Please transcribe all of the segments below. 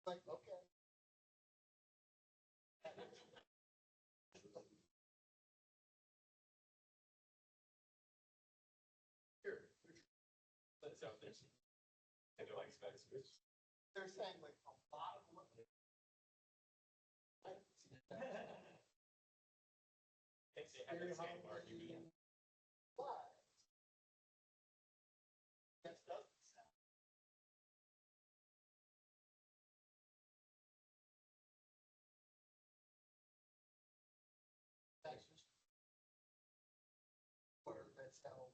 Like, okay. Sure. That's out there. I know I expect it. They're saying like a lot of money. They have the same argument. But. That doesn't sound. That's just. Or that's how.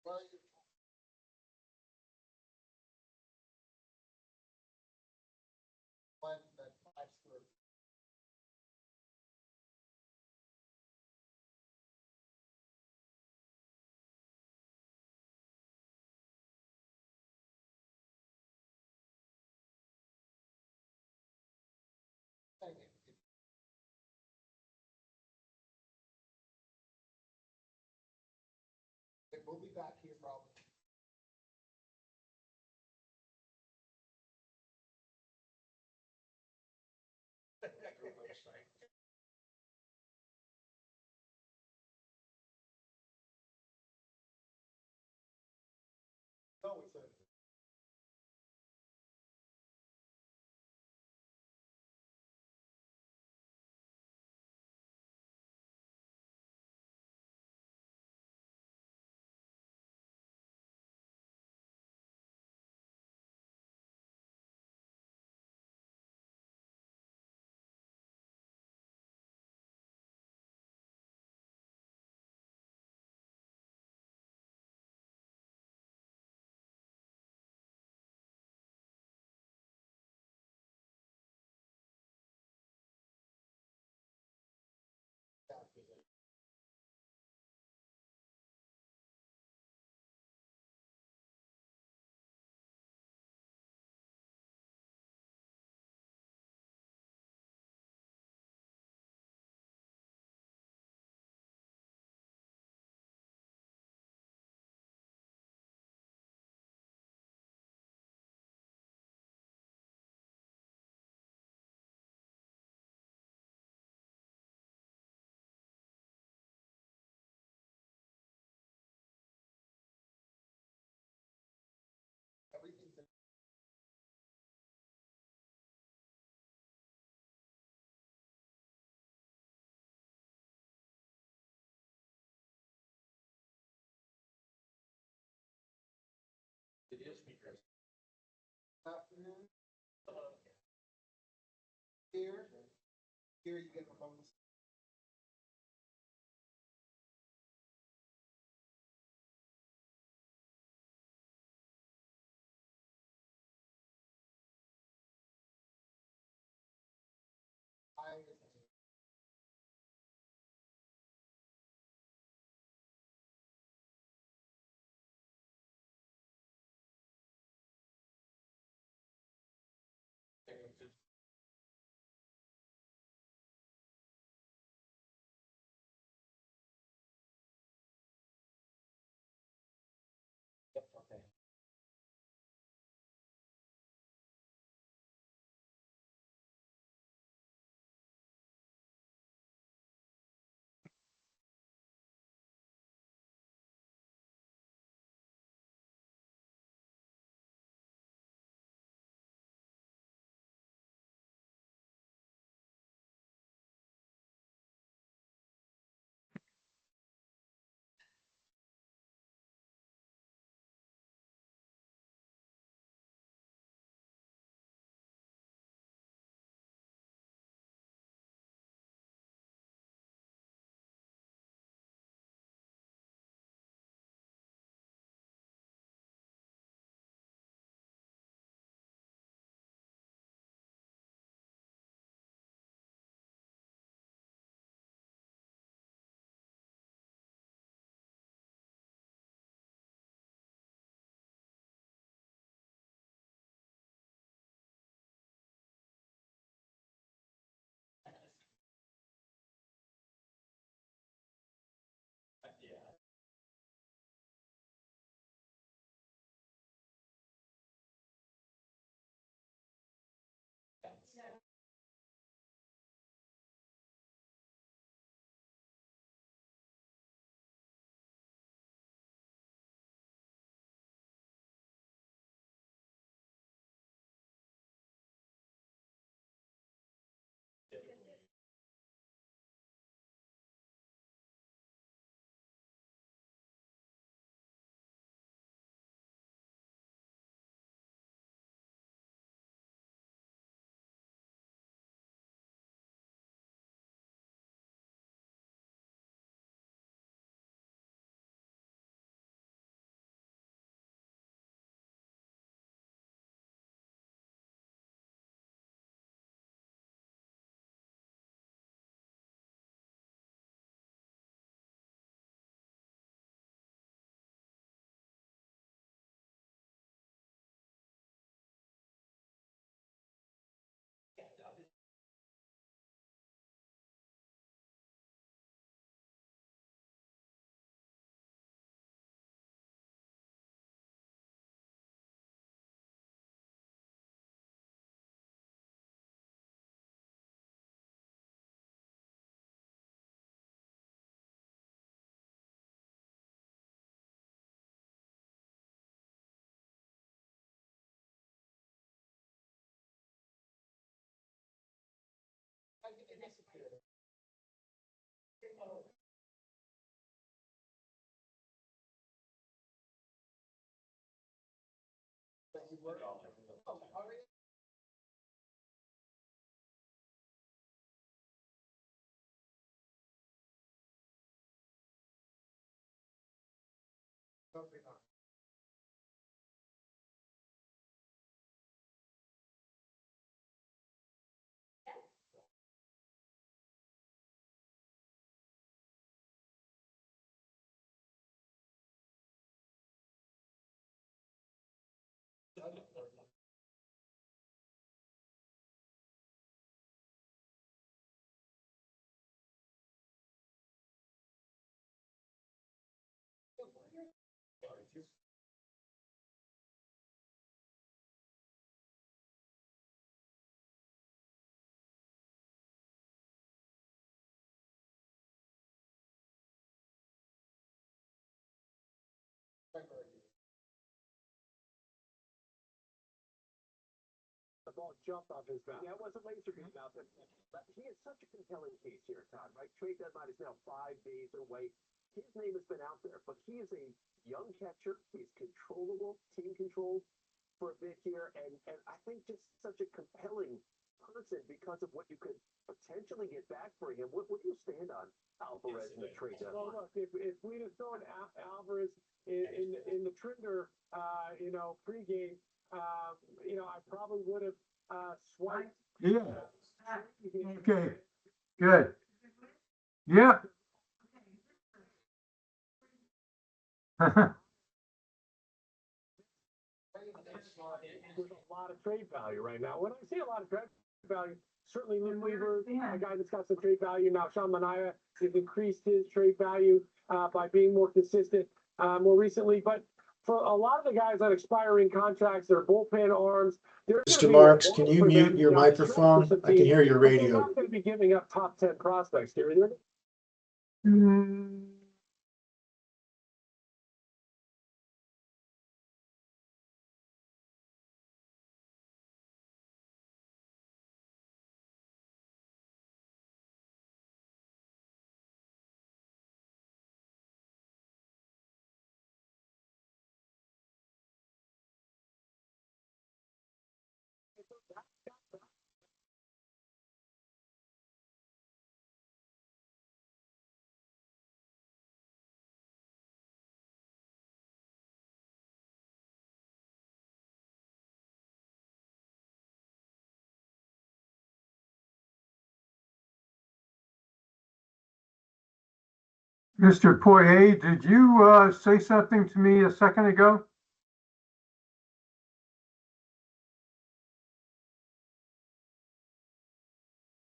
Well, you. When that 5 square. Thing, we'll be back here probably. No, it's a. Everything's. It is because. Afternoon. Here. Here you get the bonus. I. The ball jumped off his mouth. Yeah, it was a laser beam out there. But he has such a compelling case here, Todd, right? Trade deadline is now 5 days away. His name has been out there, but he is a young catcher. He's controllable, team controlled for a bit here. And I think just such a compelling person because of what you could potentially get back for him. What do you stand on Alvarez in the trade deadline? Well, look, if we'd have thrown Alvarez in the Trinder, pregame, I probably would have swiped. Yeah. Okay. Good. Yeah. With a lot of trade value right now. When I say a lot of trade value, certainly Luke Weaver, a guy that's got some trade value now. Sean Manaea has increased his trade value by being more consistent more recently. But for a lot of the guys on expiring contracts, their bullpen arms. Mr. Marks, can you mute your microphone? I can hear your They're radio. not going to be giving up top 10 prospects here. Mr. Poirier, did you say something to me a second ago?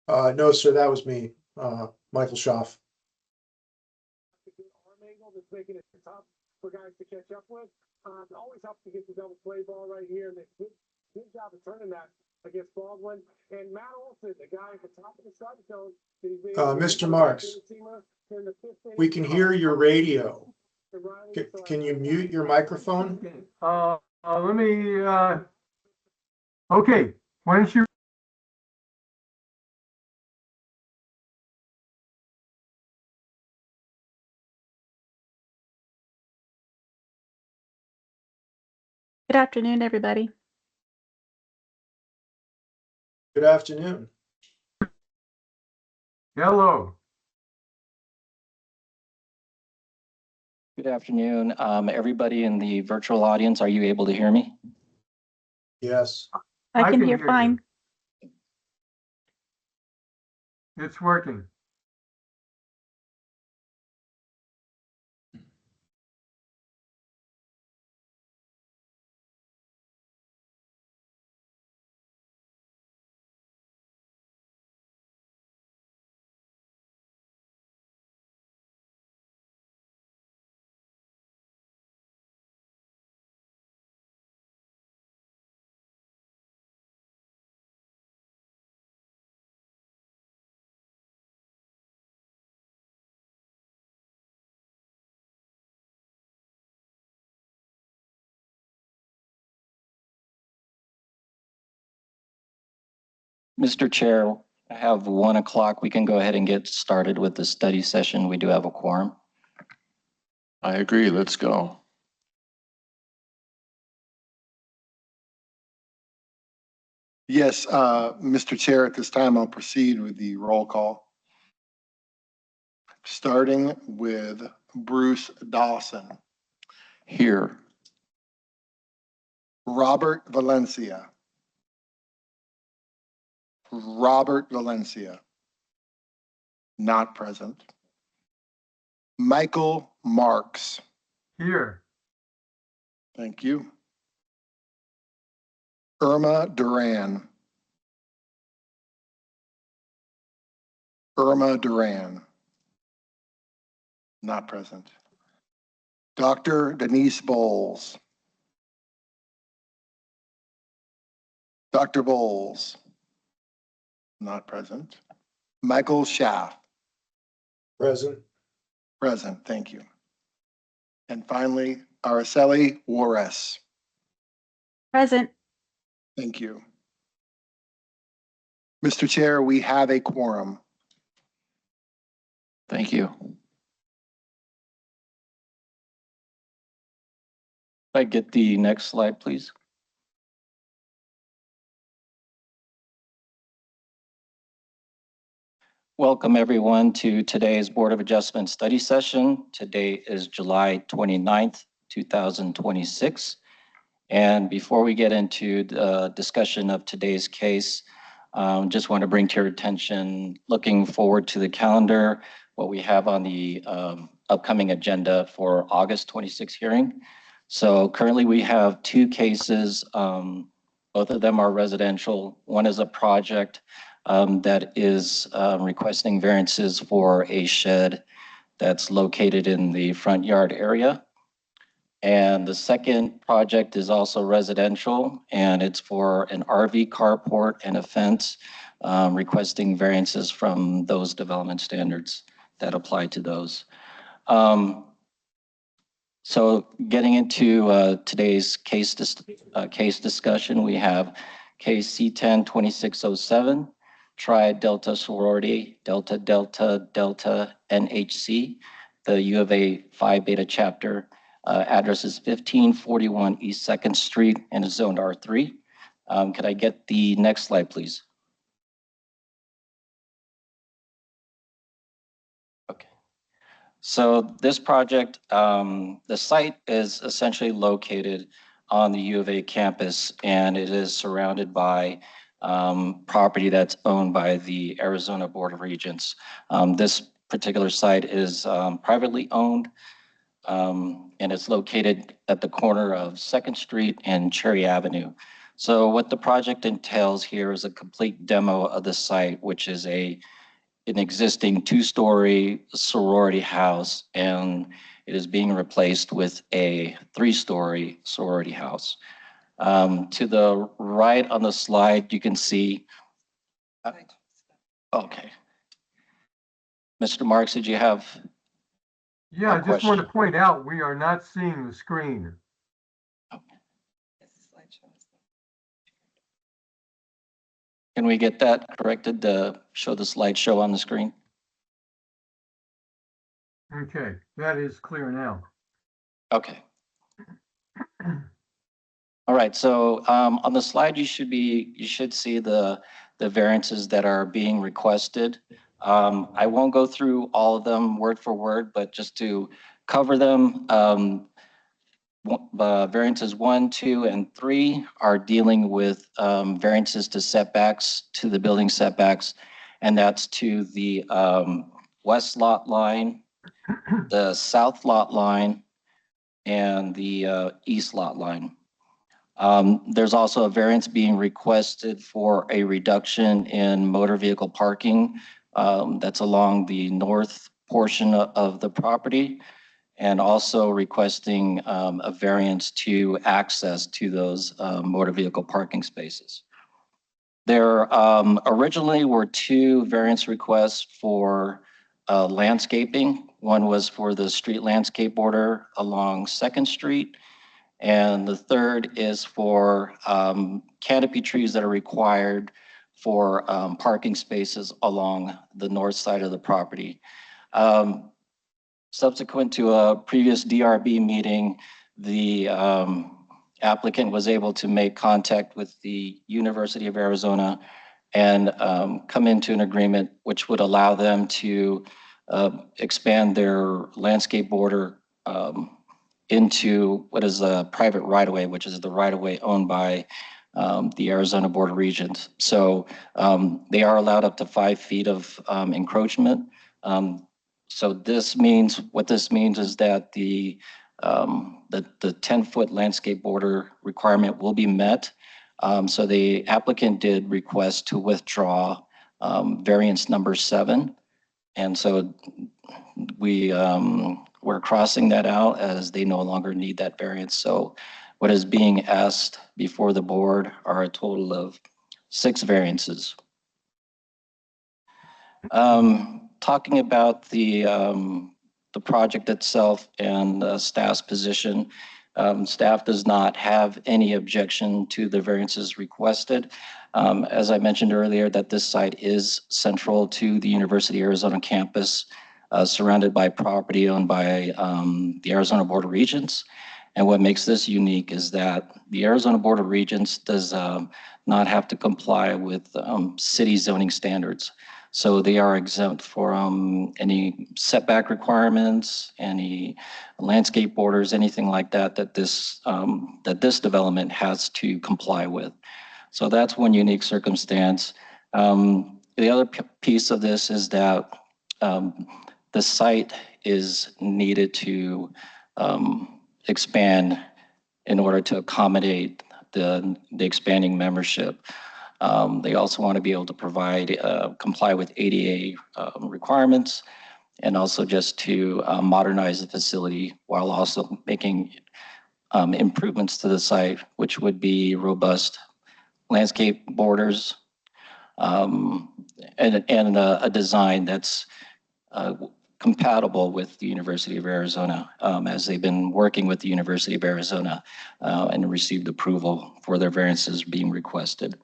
No, sir, that was me, Michael Schaff. A good arm angle that's making it tough for guys to catch up with. It always helps to get the double play ball right here, and they did a good job of turning that against Baldwin. And Matt Olson, the guy at the top of the strike zone. Mr. Marks, we can hear your radio. Can you mute your microphone? Let me, okay, why don't you? Good afternoon, everybody. Good afternoon. Hello. Good afternoon, everybody in the virtual audience. Are you able to hear me? Yes. I can hear you. fine. It's working. Mr. Chair, I have 1 o'clock. We can go ahead and get started with the study session. We do have a quorum. I agree. Let's go. Yes, Mr. Chair, at this time, I'll proceed with the roll call. Starting with Bruce Dawson, Here. Robert Valencia. Robert Valencia. Not present. Michael Marks. Here. Thank you. Irma Duran. Irma Duran. Not present. Dr. Denise Bowles. Dr. Bowles. Not present. Michael Schaff. Present. Present, thank you. And finally, Araceli Juarez. Present. Thank you. Mr. Chair, we have a quorum. Thank you. If I get the next slide, please. Welcome, everyone, to today's Board of Adjustment study session. Today is July 29th, 2026. And before we get into the discussion of today's case, just want to bring to your attention, looking forward to the calendar, what we have on the upcoming agenda for August 26th hearing. So currently we have 2 cases. Both of them are residential. One is a project that is requesting variances for a shed that's located in the front yard area. And the second project is also residential, and it's for an RV carport and a fence, requesting variances from those development standards that apply to those. So getting into today's case discussion, we have case C10-2607, Tri Delta Sorority, Delta Delta Delta NHC, the U of A Phi Beta chapter. Address is 1541 East 2nd Street and is zoned R3. Could I get the next slide, please? Okay. So this project, the site is essentially located on the U of A campus, and it is surrounded by property that's owned by the Arizona Board of Regents. This particular site is privately owned, and it's located at the corner of 2nd Street and Cherry Avenue. So what the project entails here is a complete demo of the site, which is an existing 2-story sorority house, and it is being replaced with a 3-story sorority house. To the right on the slide, you can see, okay. Mr. Marks, did you have? Yeah, I just want to point out, we are not seeing the screen. Can we get that corrected to show the slideshow on the screen? Okay, that is clear now. Okay. All right, so on the slide, you should see the variances that are being requested. I won't go through all of them word for word, but just to cover them, variances 1, 2, and 3 are dealing with variances to setbacks, to the building setbacks, and that's to the west lot line, the south lot line, and the east lot line. There's also a variance being requested for a reduction in motor vehicle parking that's along the north portion of the property, and also requesting a variance to access to those motor vehicle parking spaces. There originally were 2 variance requests for landscaping. One was for the street landscape border along 2nd Street, and the third is for canopy trees that are required for parking spaces along the north side of the property. Subsequent to a previous DRB meeting, the applicant was able to make contact with the University of Arizona and come into an agreement which would allow them to expand their landscape border into what is a private right-of-way, which is the right-of-way owned by the Arizona Board of Regents. So they are allowed up to 5 feet of encroachment. So what this means is that the 10-foot landscape border requirement will be met. So the applicant did request to withdraw variance number 7. And so we're crossing that out as they no longer need that variance. So what is being asked before the board are a total of 6 variances. Talking about the project itself and staff's position, staff does not have any objection to the variances requested. As I mentioned earlier, that this site is central to the University of Arizona campus, surrounded by property owned by the Arizona Board of Regents. And what makes this unique is that the Arizona Board of Regents does not have to comply with city zoning standards. So they are exempt from any setback requirements, any landscape borders, anything like that, that this development has to comply with. So that's one unique circumstance. The other piece of this is that the site is needed to expand in order to accommodate the expanding membership. They also want to be able to provide, comply with ADA requirements, and also just to modernize the facility while also making improvements to the site, which would be robust landscape borders, and a design that's compatible with the University of Arizona, as they've been working with the University of Arizona and received approval for their variances being requested.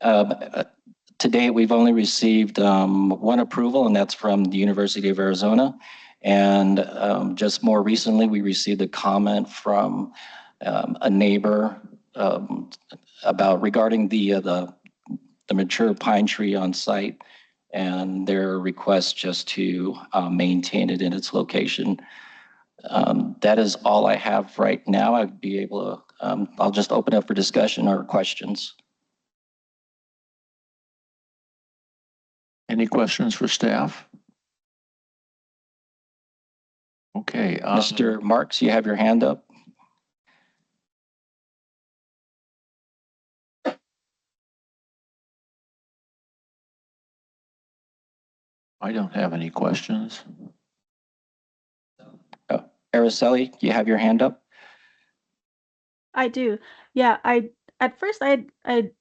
To date, we've only received 1 approval, and that's from the University of Arizona. And just more recently, we received a comment from a neighbor regarding the mature pine tree on site and their request just to maintain it in its location. That is all I have right now. I'd be able to, I'll just open up for discussion or questions. Any questions for staff? Okay. Mr. Marks, you have your hand up. I don't have any questions. Araceli, you have your hand up. I do. Yeah, at first I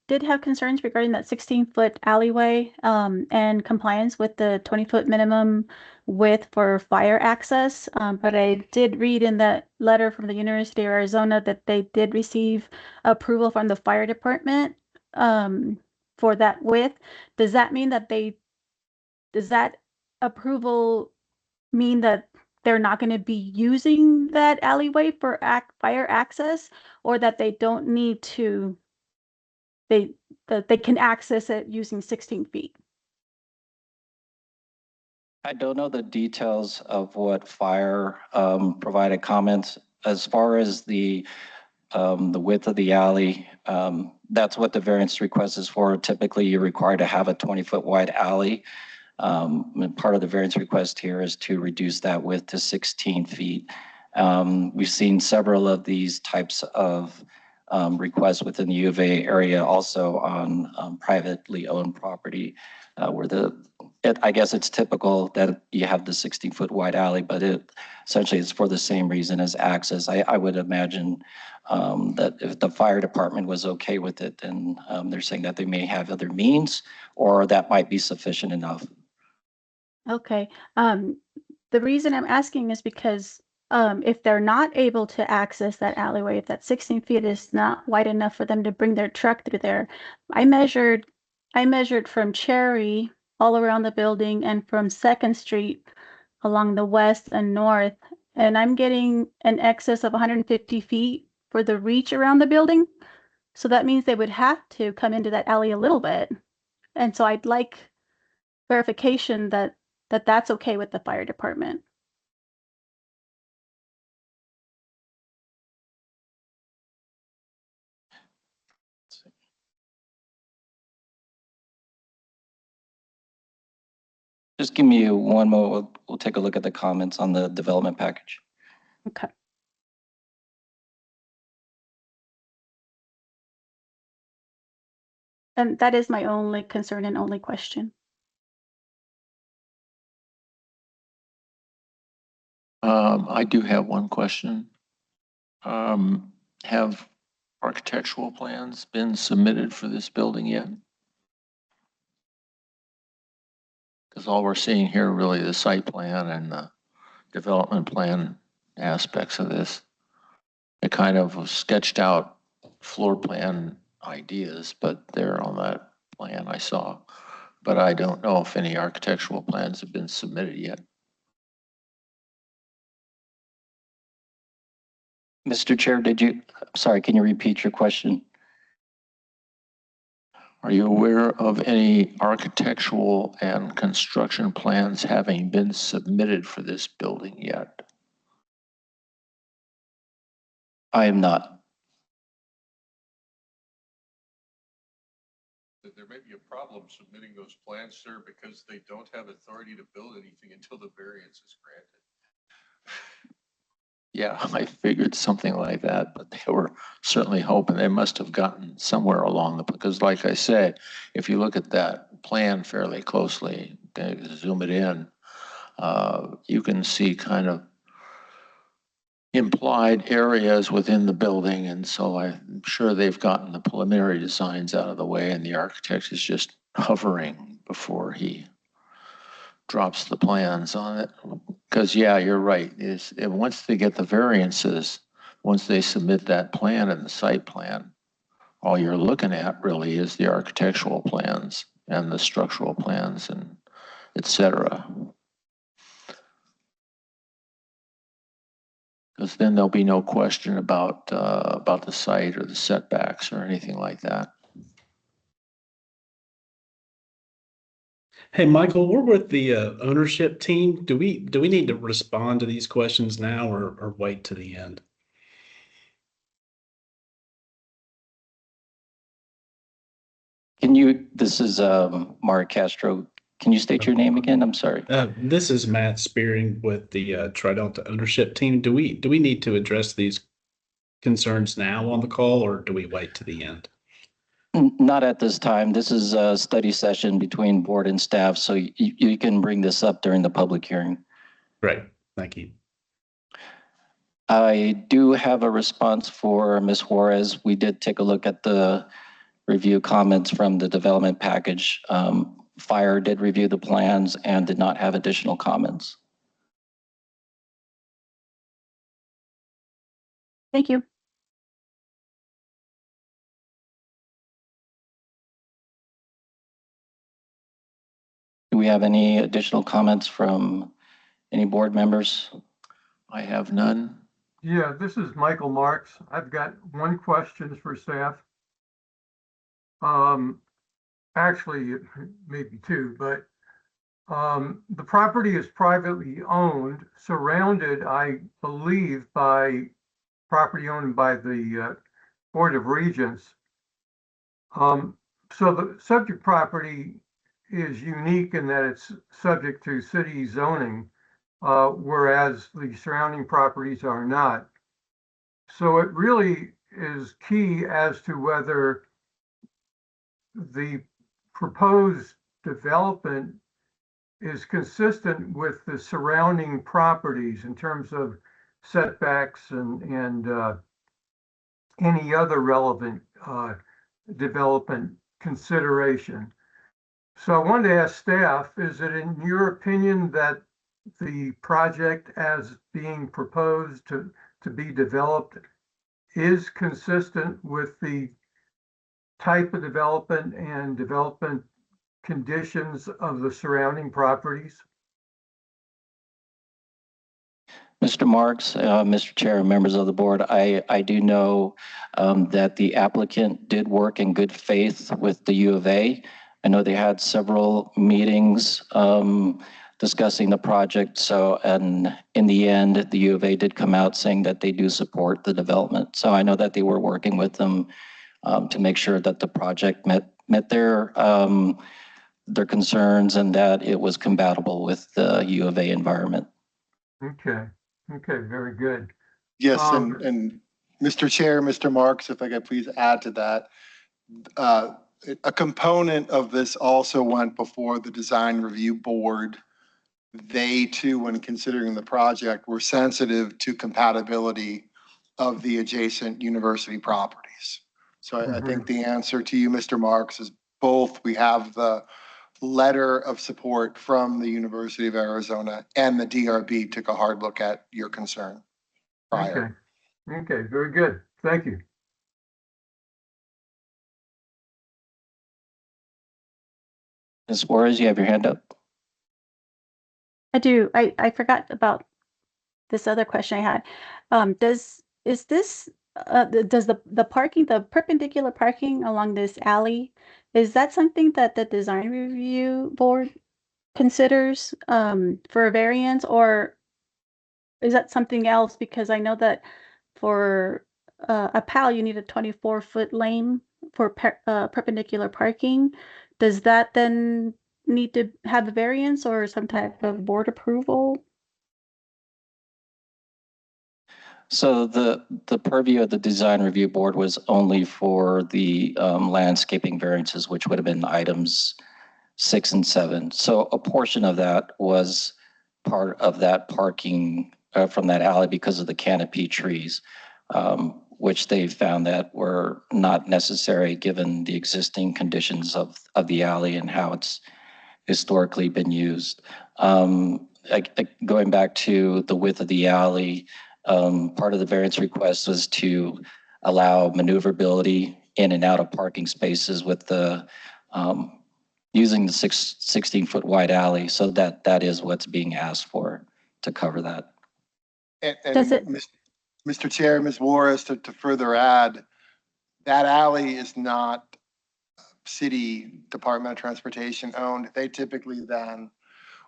did have concerns regarding that 16-foot alleyway and compliance with the 20-foot minimum width for fire access. But I did read in that letter from the University of Arizona that they did receive approval from the fire department for that width. Does that mean that does that approval mean that they're not going to be using that alleyway for fire access, or that they don't need to, that they can access it using 16 feet? I don't know the details of what fire provided comments. As far as the width of the alley, that's what the variance request is for. Typically, you're required to have a 20-foot wide alley. Part of the variance request here is to reduce that width to 16 feet. We've seen several of these types of requests within the U of A area, also on privately owned property, where I guess it's typical that you have the 16-foot wide alley, but essentially it's for the same reason as access. I would imagine that if the fire department was okay with it, then they're saying that they may have other means, or that might be sufficient enough. Okay. The reason I'm asking is because if they're not able to access that alleyway, if that 16 feet is not wide enough for them to bring their truck through there, I measured I measured from Cherry all around the building and from Second Street along the west and north, and I'm getting an excess of 150 feet for the reach around the building. So that means they would have to come into that alley a little bit. And so I'd like verification that that's okay with the fire department. Just give me one moment. We'll take a look at the comments on the development package. Okay. And that is my only concern and only question. I do have one question. Have architectural plans been submitted for this building yet? Because all we're seeing here are really the site plan and the development plan aspects of this. It kind of sketched out floor plan ideas, but they're on that plan I saw. But I don't know if any architectural plans have been submitted yet. Mr. Chair, sorry, can you repeat your question? Are you aware of any architectural and construction plans having been submitted for this building yet? I am not. There may be a problem submitting those plans, sir, because they don't have authority to build anything until the variance is granted. Yeah, I figured something like that, but they were certainly hoping they must have gotten somewhere along the, because like I said, if you look at that plan fairly closely, zoom it in, you can see kind of implied areas within the building. And so I'm sure they've gotten the preliminary designs out of the way and the architect is just hovering before he drops the plans on it. Because yeah, you're right. Once they get the variances, once they submit that plan and the site plan, all you're looking at really is the architectural plans and the structural plans and et cetera. Because then there'll be no question about the site or the setbacks or anything like that. Hey, Michael, we're with the ownership team. Do we need to respond to these questions now or wait to the end? This is Mark Castro. Can you state your name again? I'm sorry. This is Matt Spearing with the Tridelta ownership team. Do we need to address these concerns now on the call or do we wait to the end? Not at this time. This is a study session between board and staff, so you can bring this up during the public hearing. Great, thank you. I do have a response for Ms. Juarez. We did take a look at the review comments from the development package. Fire did review the plans and did not have additional comments. Thank you. Do we have any additional comments from any board members? I have none. Yeah, this is Michael Marks. I've got one question for staff. Actually, maybe two, but the property is privately owned, surrounded, I believe, by property owned by the Board of Regents. So the subject property is unique in that it's subject to city zoning, whereas the surrounding properties are not. So it really is key as to whether the proposed development is consistent with the surrounding properties in terms of setbacks and any other relevant development consideration. So I wanted to ask staff, is it in your opinion that the project as being proposed to be developed is consistent with the type of development and development conditions of the surrounding properties? Mr. Marks, Mr. Chair, and members of the board, I do know that the applicant did work in good faith with the U of A. I know they had several meetings discussing the project. So, and in the end, the U of A did come out saying that they do support the development. So I know that they were working with them to make sure that the project met their concerns and that it was compatible with the U of A environment. Okay, okay, very good. Yes, and Mr. Chair, Mr. Marks, if I could please add to that. A component of this also went before the design review board. They too, when considering the project, were sensitive to compatibility of the adjacent university properties. So I think the answer to you, Mr. Marks, is both. We have the letter of support from the University of Arizona and the DRB took a hard look at your concern prior. Okay, okay, very good. Thank you. Ms. Suarez, you have your hand up. I do. I forgot about this other question I had. Does the parking, the perpendicular parking along this alley, is that something that the design review board considers for a variance, or is that something else? Because I know that for a PAL, you need a 24-foot lane for perpendicular parking. Does that then need to have a variance or some type of board approval? So the purview of the design review board was only for the landscaping variances, which would have been items 6 and 7. So a portion of that was part of that parking from that alley because of the canopy trees, which they found that were not necessary given the existing conditions of the alley and how it's historically been used. Going back to the width of the alley, part of the variance request was to allow maneuverability in and out of parking spaces with the using the 16-foot wide alley. So that is what's being asked for to cover that. And Does it- Mr. Chair, Ms. Juarez, to further add, that alley is not city Department of Transportation owned. They typically then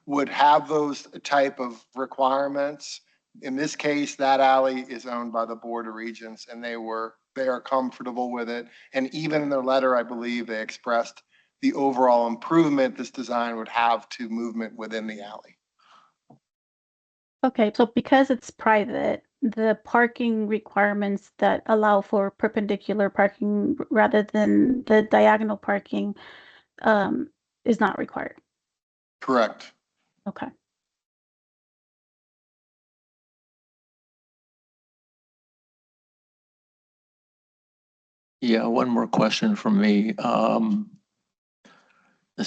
would have those type of requirements. In this case, that alley is owned by the Board of Regents and they are comfortable with it. And even in their letter, I believe they expressed the overall improvement this design would have to movement within the alley. Okay, so because it's private, the parking requirements that allow for perpendicular parking rather than the diagonal parking is not required. Correct. Okay. Yeah, one more question from me. Does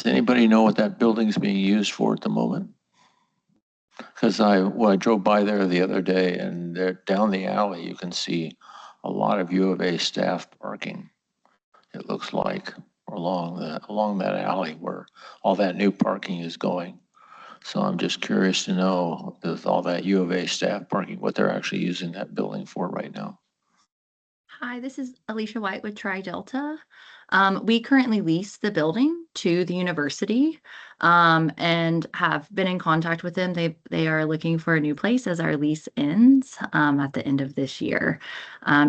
anybody know what that building's being used for at the moment? Because I drove by there the other day and there down the alley, you can see a lot of U of A staff parking. It looks like along that alley where all that new parking is going. So I'm just curious to know with all that U of A staff parking, what they're actually using that building for right now. Hi, this is Alicia White with Tri Delta. We currently lease the building to the university and have been in contact with them. They are looking for a new place as our lease ends at the end of this year.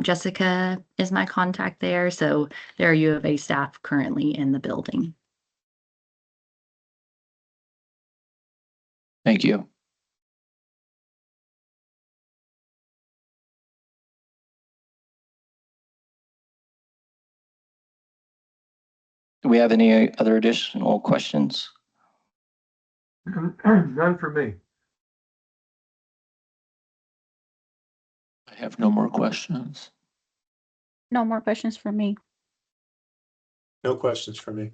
Jessica is my contact there, so there are U of A staff currently in the building. Thank you. Do we have any other additional questions? None for me. I have no more questions. No more questions for me. No questions for me.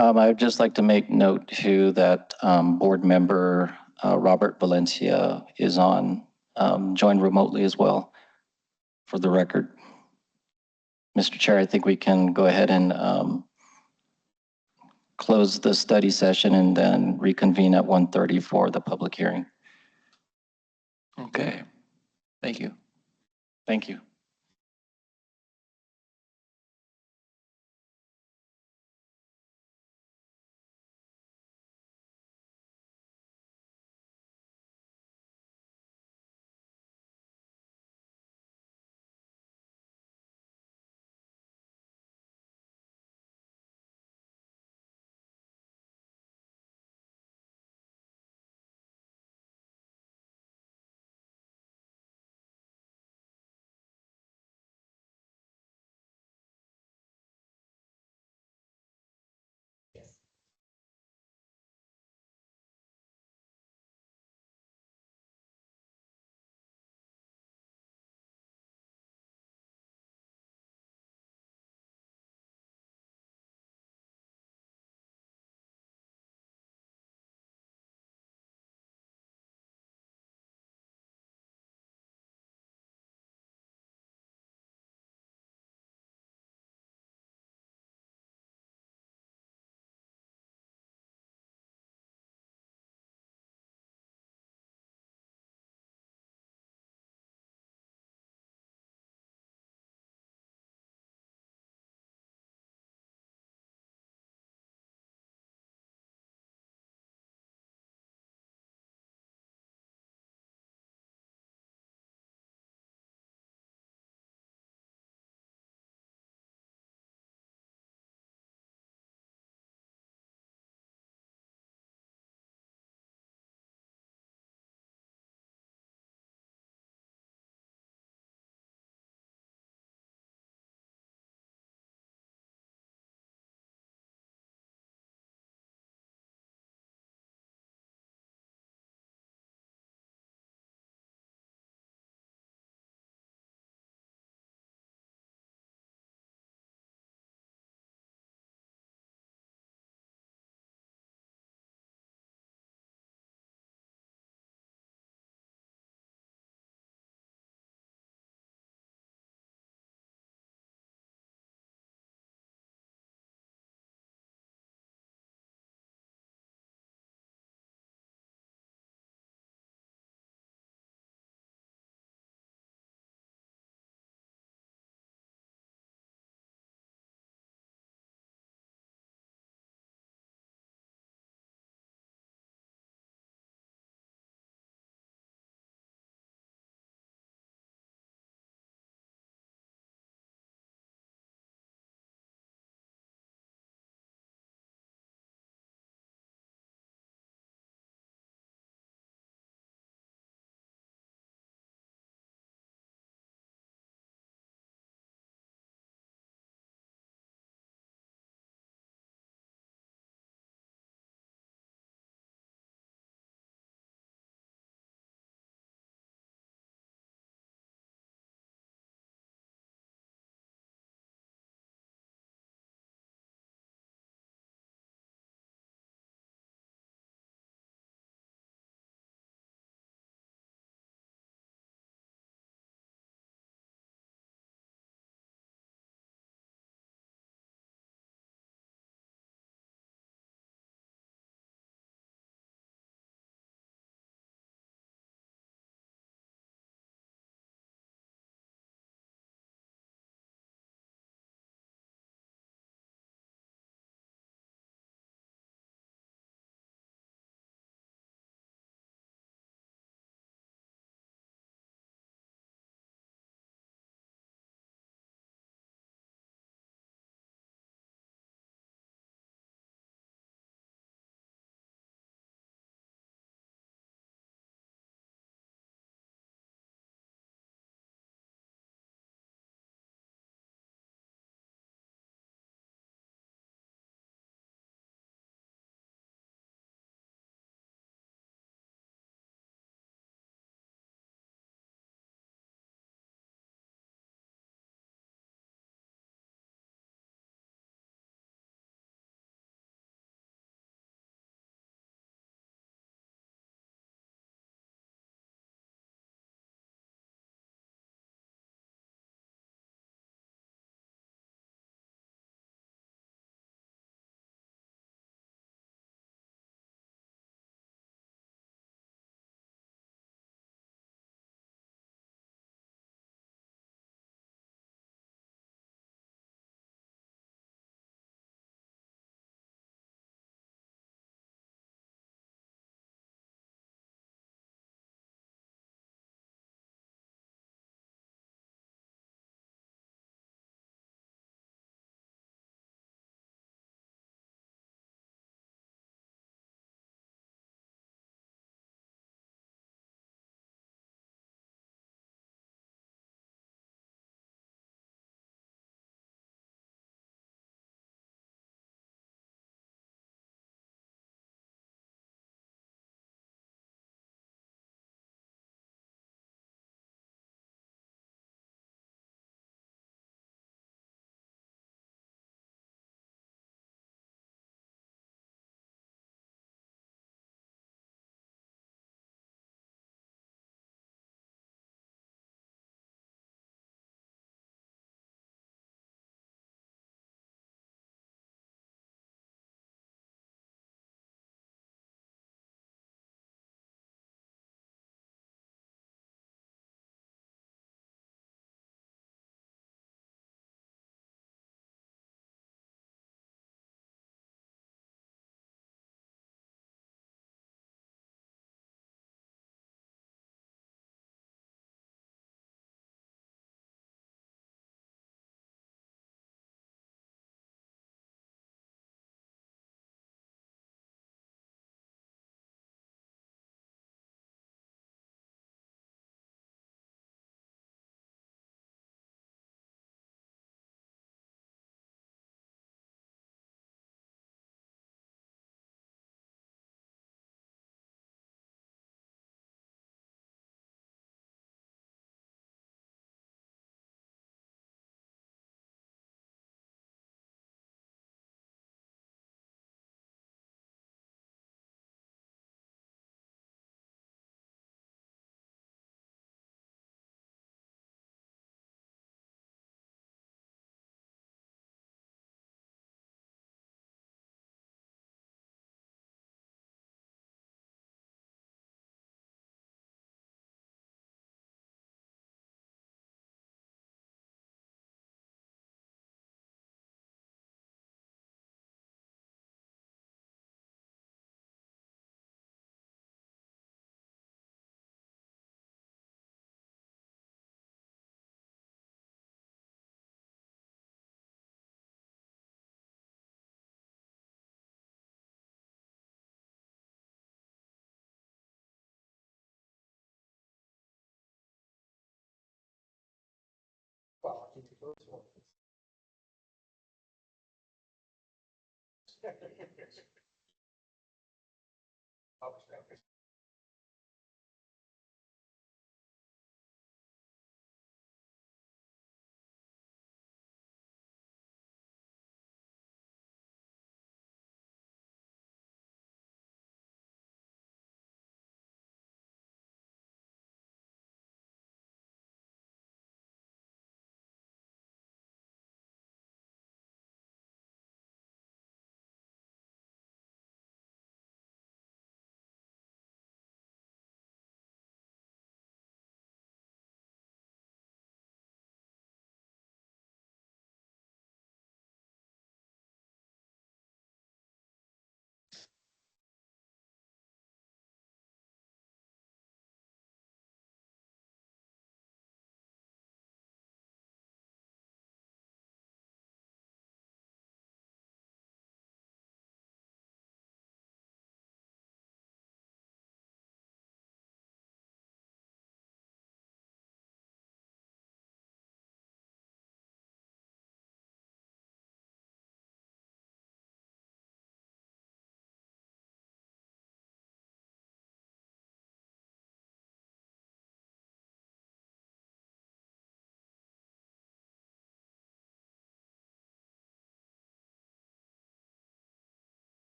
I would just like to make note too that board member Robert Valencia is on, joined remotely as well, for the record. Mr. Chair, I think we can go ahead and close the study session and then reconvene at 1:30 for the public hearing. Okay, thank you. Thank you.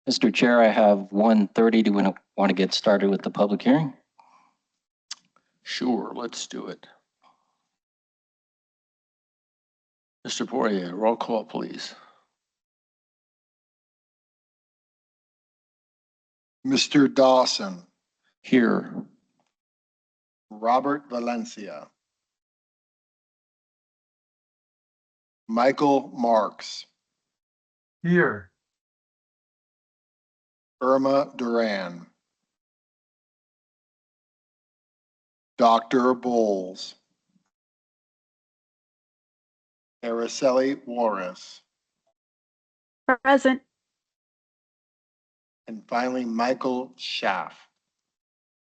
Mr. Chair, I have 1:30. Do we want to get started with the public hearing? Sure, let's do it. Mr. Poirier, roll call, please. Mr. Dawson, Here. Robert Valencia, Michael Marks, Here. Irma Duran, Dr. Bowles, Araceli Juarez, Present. and finally, Michael Schaff.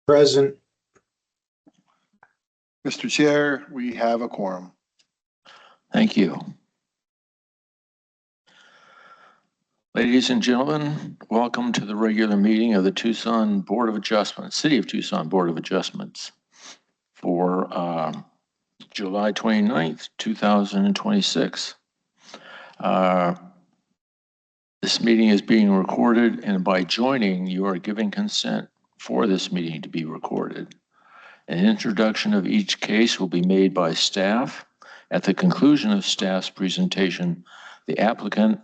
Present. Mr. Chair, we have a quorum. Thank you. Ladies and gentlemen, welcome to the regular meeting of the Tucson Board of Adjustment, City of Tucson Board of Adjustments for July 29th, 2026. This meeting is being recorded, and by joining, you are giving consent for this meeting to be recorded. An introduction of each case will be made by staff. At the conclusion of staff's presentation, the applicant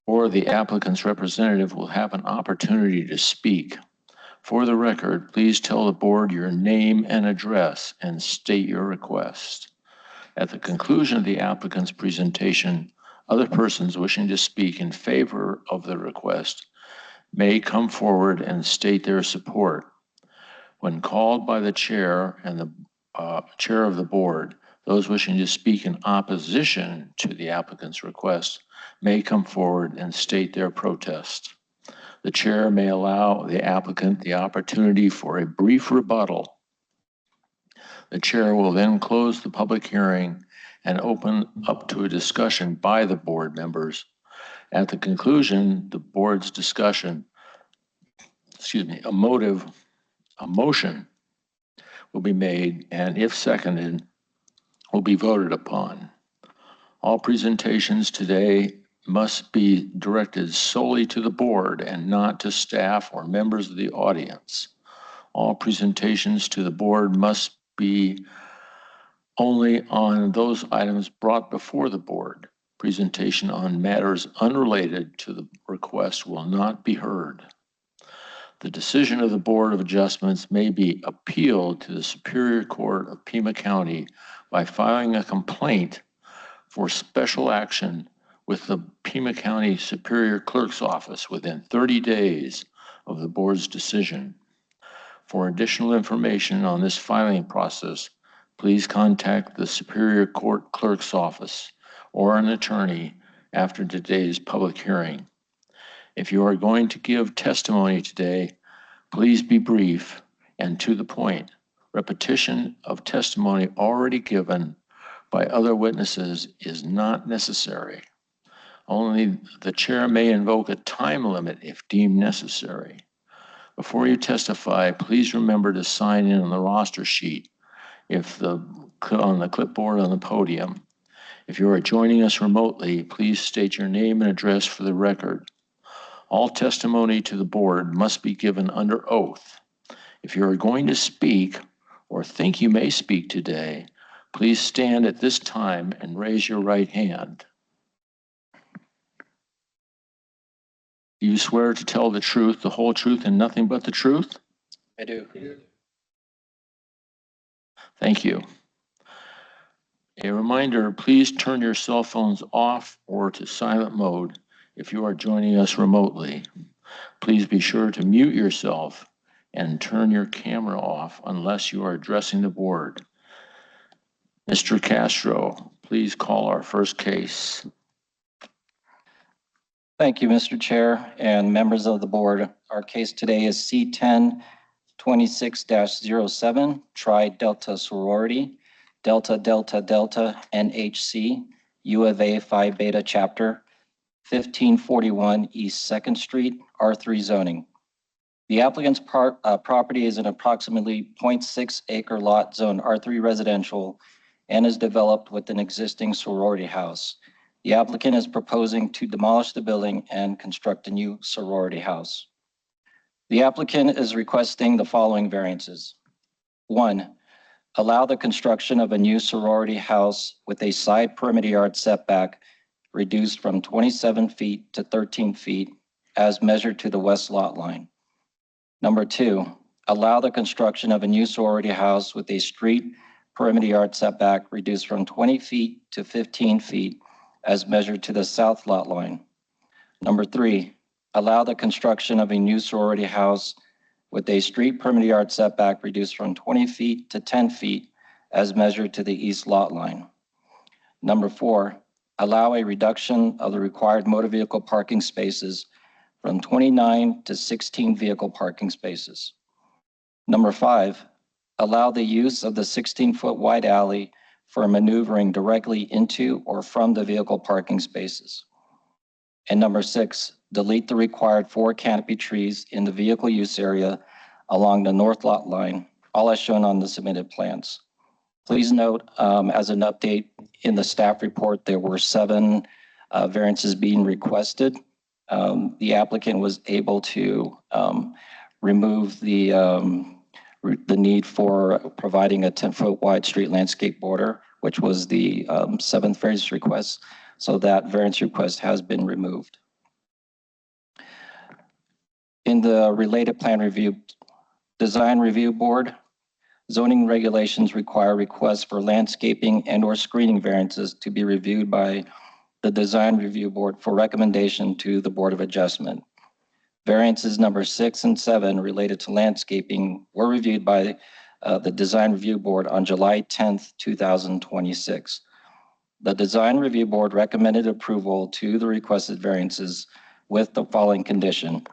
or the applicant's representative will have an opportunity to speak. For the record, please tell the board your name and address and state your request. At the conclusion of the applicant's presentation, other persons wishing to speak in favor of the request may come forward and state their support. When called by the chair and the chair of the board, those wishing to speak in opposition to the applicant's request may come forward and state their protest. The chair may allow the applicant the opportunity for a brief rebuttal. The chair will then close the public hearing and open up to a discussion by the board members. At the conclusion, the board's discussion, a motion will be made, and if seconded, will be voted upon. All presentations today must be directed solely to the board and not to staff or members of the audience. All presentations to the board must be only on those items brought before the board. Presentation on matters unrelated to the request will not be heard. The decision of the Board of Adjustments may be appealed to the Superior Court of Pima County by filing a complaint for special action with the Pima County Superior Clerk's Office within 30 days of the board's decision. For additional information on this filing process, please contact the Superior Court Clerk's Office or an attorney after today's public hearing. If you are going to give testimony today, please be brief and to the point. Repetition of testimony already given by other witnesses is not necessary. Only the chair may invoke a time limit if deemed necessary. Before you testify, please remember to sign in on the roster sheet on the clipboard on the podium. If you are joining us remotely, please state your name and address for the record. All testimony to the board must be given under oath. If you are going to speak or think you may speak today, please stand at this time and raise your right hand. Do you swear to tell the truth, the whole truth, and nothing but the truth? I do. Thank you. A reminder, please turn your cell phones off or to silent mode if you are joining us remotely. Please be sure to mute yourself and turn your camera off unless you are addressing the board. Mr. Castro, please call our first case. Thank you, Mr. Chair and members of the board. Our case today is C-10-26-07, Tri Delta Sorority, Delta Delta Delta NHC, U of A Phi Beta Chapter, 1541 East 2nd Street, R3 zoning. The applicant's property is an approximately 0.6 acre lot zoned R3 residential and is developed with an existing sorority house. The applicant is proposing to demolish the building and construct a new sorority house. The applicant is requesting the following variances. 1, allow the construction of a new sorority house with a side perimeter yard setback reduced from 27 feet to 13 feet as measured to the west lot line. Number 2, allow the construction of a new sorority house with a street perimeter yard setback reduced from 20 feet to 15 feet as measured to the south lot line. Number 3, allow the construction of a new sorority house with a street perimeter yard setback reduced from 20 feet to 10 feet as measured to the east lot line. Number 4, allow a reduction of the required motor vehicle parking spaces from 29 to 16 vehicle parking spaces. Number 5, allow the use of the 16-foot wide alley for maneuvering directly into or from the vehicle parking spaces. And number 6, delete the required 4 canopy trees in the vehicle use area along the north lot line, all as shown on the submitted plans. Please note, as an update in the staff report, there were 7 variances being requested. The applicant was able to remove the need for providing a 10-foot wide street landscape border, which was the 7th variance request. So that variance request has been removed. In the related plan review, design review board, zoning regulations require requests for landscaping and or screening variances to be reviewed by the design review board for recommendation to the Board of Adjustment. Variances number 6 and 7 related to landscaping were reviewed by the design review board on July 10th, 2026. The design review board recommended approval to the requested variances with the following condition.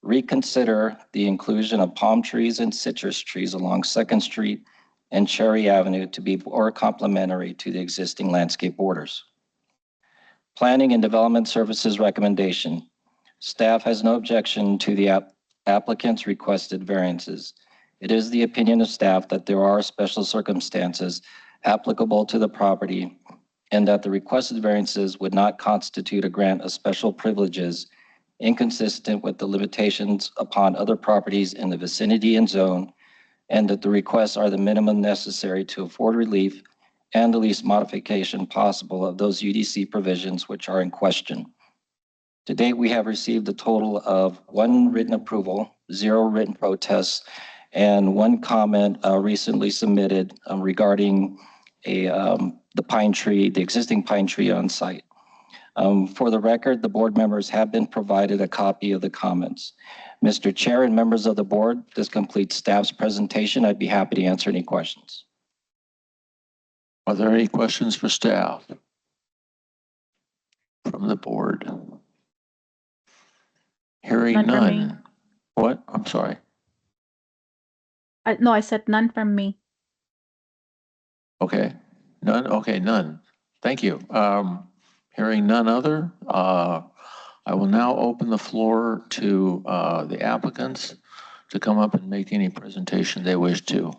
Reconsider the inclusion of palm trees and citrus trees along 2nd Street and Cherry Avenue to be more complementary to the existing landscape borders. Planning and Development Services recommendation. Staff has no objection to the applicant's requested variances. It is the opinion of staff that there are special circumstances applicable to the property and that the requested variances would not constitute a grant of special privileges inconsistent with the limitations upon other properties in the vicinity and zone, and that the requests are the minimum necessary to afford relief and the least modification possible of those UDC provisions which are in question. To date, we have received a total of 1 written approval, 0 written protests, and 1 comment recently submitted regarding the existing pine tree on site. For the record, the board members have been provided a copy of the comments. Mr. Chair and members of the board, this completes staff's presentation. I'd be happy to answer any questions. Are there any questions for staff from the board? Hearing None from me. none. What? I'm sorry. No, I said none from me. Okay. None? Okay, none. Thank you. Hearing none other, I will now open the floor to the applicants to come up and make any presentation they wish to.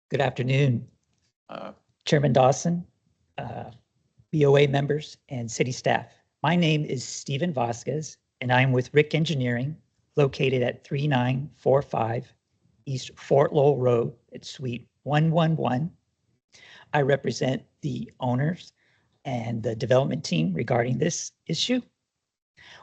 Good afternoon, Chairman Dawson, BOA members, and city staff. My name is Stephen Vasquez, and I'm with Rick Engineering, located at 3945 East Fort Lowell Road at Suite 111. I represent the owners and the development team regarding this issue.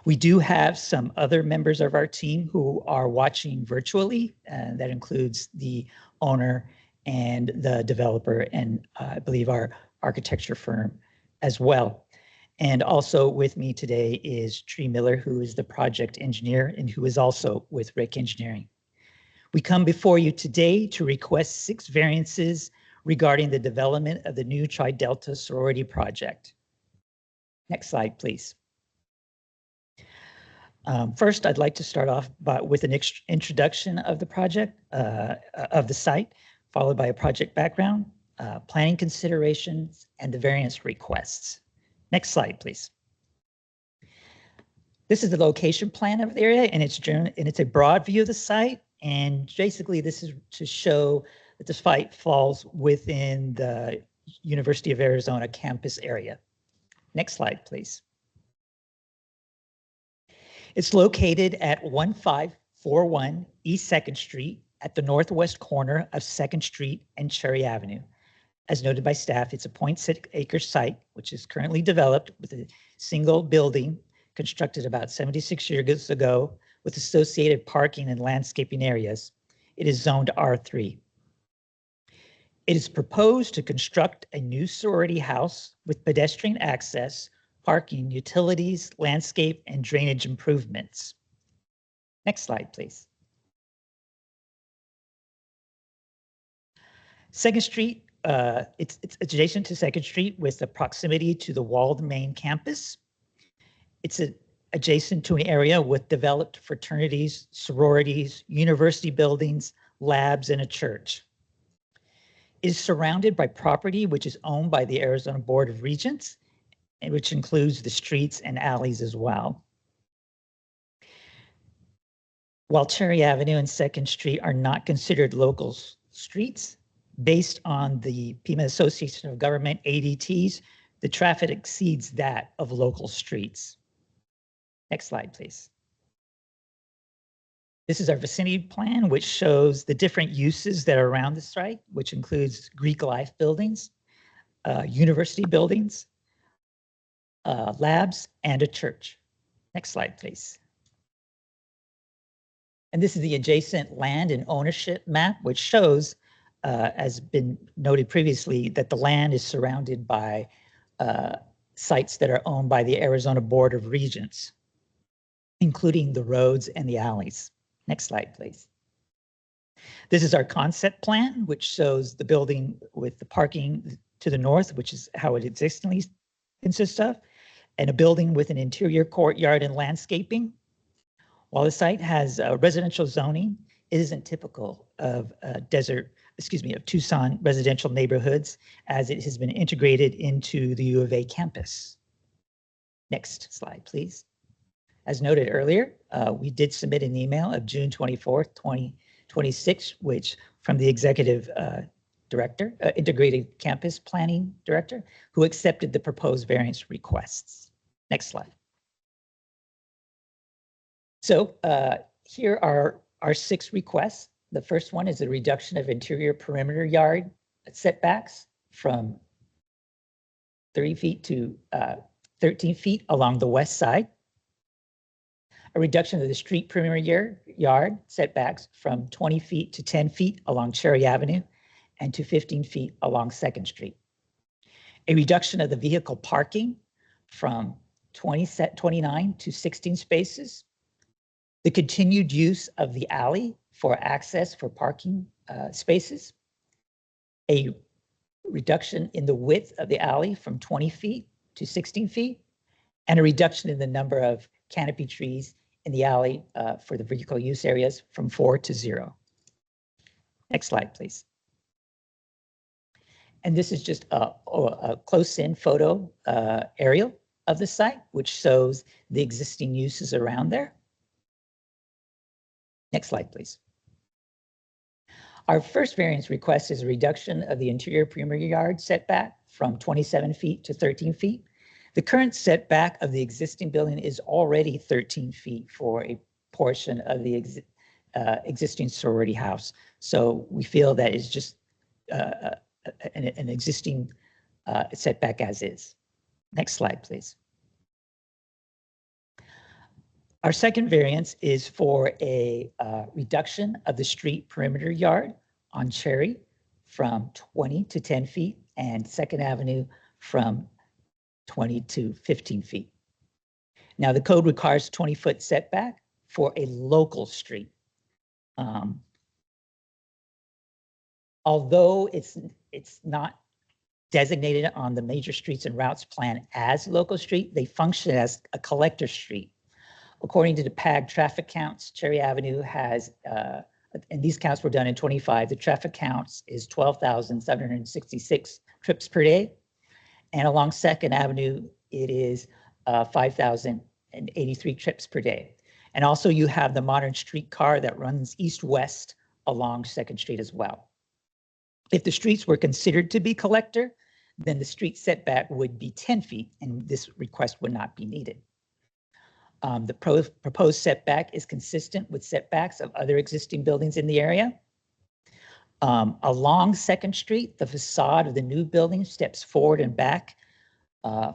We do have some other members of our team who are watching virtually, and that includes the owner and the developer, and I believe our architecture firm as well. And also with me today is Tree Miller, who is the project engineer and who is also with Rick Engineering. We come before you today to request 6 variances regarding the development of the new Tri Delta sorority project. Next slide, please. First, I'd like to start off with an introduction of the project, of the site, followed by a project background, planning considerations, and the variance requests. Next slide, please. This is the location plan of the area, and it's a broad view of the site. And basically, this is to show that the site falls within the University of Arizona campus area. Next slide, please. It's located at 1541 East 2nd Street at the northwest corner of 2nd Street and Cherry Avenue. As noted by staff, it's a 0.6 acre site, which is currently developed with a single building constructed about 76 years ago with associated parking and landscaping areas. It is zoned R3. It is proposed to construct a new sorority house with pedestrian access, parking, utilities, landscape, and drainage improvements. Next slide, please. 2nd Street, it's adjacent to 2nd Street with the proximity to the walled main campus. It's adjacent to an area with developed fraternities, sororities, university buildings, labs, and a church. It is surrounded by property which is owned by the Arizona Board of Regents, and which includes the streets and alleys as well. While Cherry Avenue and 2nd Street are not considered local streets, based on the Pima Association of Government ADTs, the traffic exceeds that of local streets. Next slide, please. This is our vicinity plan, which shows the different uses that are around the site, which includes Greek life buildings, university buildings, labs, and a church. Next slide, please. And this is the adjacent land and ownership map, which shows, as been noted previously, that the land is surrounded by sites that are owned by the Arizona Board of Regents, including the roads and the alleys. Next slide, please. This is our concept plan, which shows the building with the parking to the north, which is how it existingly consists of, and a building with an interior courtyard and landscaping. While the site has residential zoning, it isn't typical of of Tucson residential neighborhoods, as it has been integrated into the U of A campus. Next slide, please. As noted earlier, we did submit an email of June 24th, 2026, which from the executive director, integrated campus planning director, who accepted the proposed variance requests. Next slide. So here are our 6 requests. The first one is a reduction of interior perimeter yard setbacks from 30 feet to 13 feet along the west side. A reduction of the street perimeter yard setbacks from 20 feet to 10 feet along Cherry Avenue and to 15 feet along 2nd Street. A reduction of the vehicle parking from 29 to 16 spaces. The continued use of the alley for access for parking spaces. A reduction in the width of the alley from 20 feet to 16 feet, and a reduction in the number of canopy trees in the alley for the vehicle use areas from 4 to 0. Next slide, please. And this is just a close-in photo aerial of the site, which shows the existing uses around there. Next slide, please. Our first variance request is a reduction of the interior perimeter yard setback from 27 feet to 13 feet. The current setback of the existing building is already 13 feet for a portion of the existing sorority house. So we feel that is just an existing setback as is. Next slide, please. Our second variance is for a reduction of the street perimeter yard on Cherry from 20 to 10 feet and 2nd Avenue from 20 to 15 feet. Now, the code requires 20-foot setback for a local street. Although it's not designated on the major streets and routes plan as local street, they function as a collector street. According to the PAG traffic counts, Cherry Avenue has, and these counts were done in 25, the traffic counts is 12,766 trips per day. And along 2nd Avenue, it is 5,083 trips per day. And also you have the modern streetcar that runs east-west along 2nd Street as well. If the streets were considered to be collector, then the street setback would be 10 feet and this request would not be needed. The proposed setback is consistent with setbacks of other existing buildings in the area. Along 2nd Street, the facade of the new building steps forward and back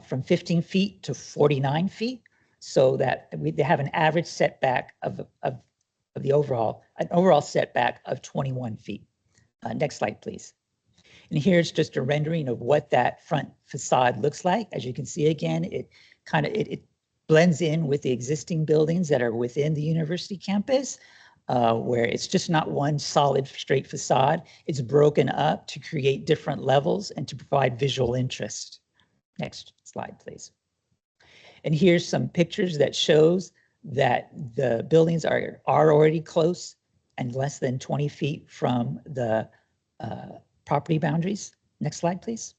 from 15 feet to 49 feet, so that they have an average setback of the overall setback of 21 feet. Next slide, please. And here's just a rendering of what that front facade looks like. As you can see again, it blends in with the existing buildings that are within the university campus, where it's just not one solid straight facade. It's broken up to create different levels and to provide visual interest. Next slide, please. And here's some pictures that shows that the buildings are already close and less than 20 feet from the property boundaries. Next slide, please.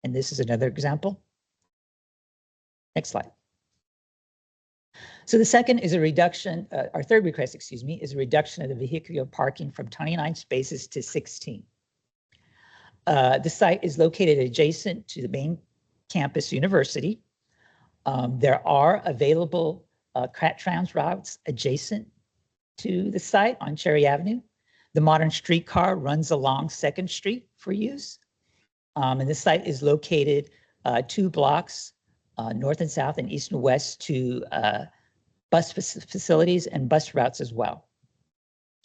And this is another example. Next slide. So the second is a reduction, our third request, excuse me, is a reduction of the vehicular parking from 29 spaces to 16. The site is located adjacent to the main campus university. There are available Caltrans routes adjacent to the site on Cherry Avenue. The modern streetcar runs along 2nd Street for use. And the site is located 2 blocks north and south and east and west to bus facilities and bus routes as well.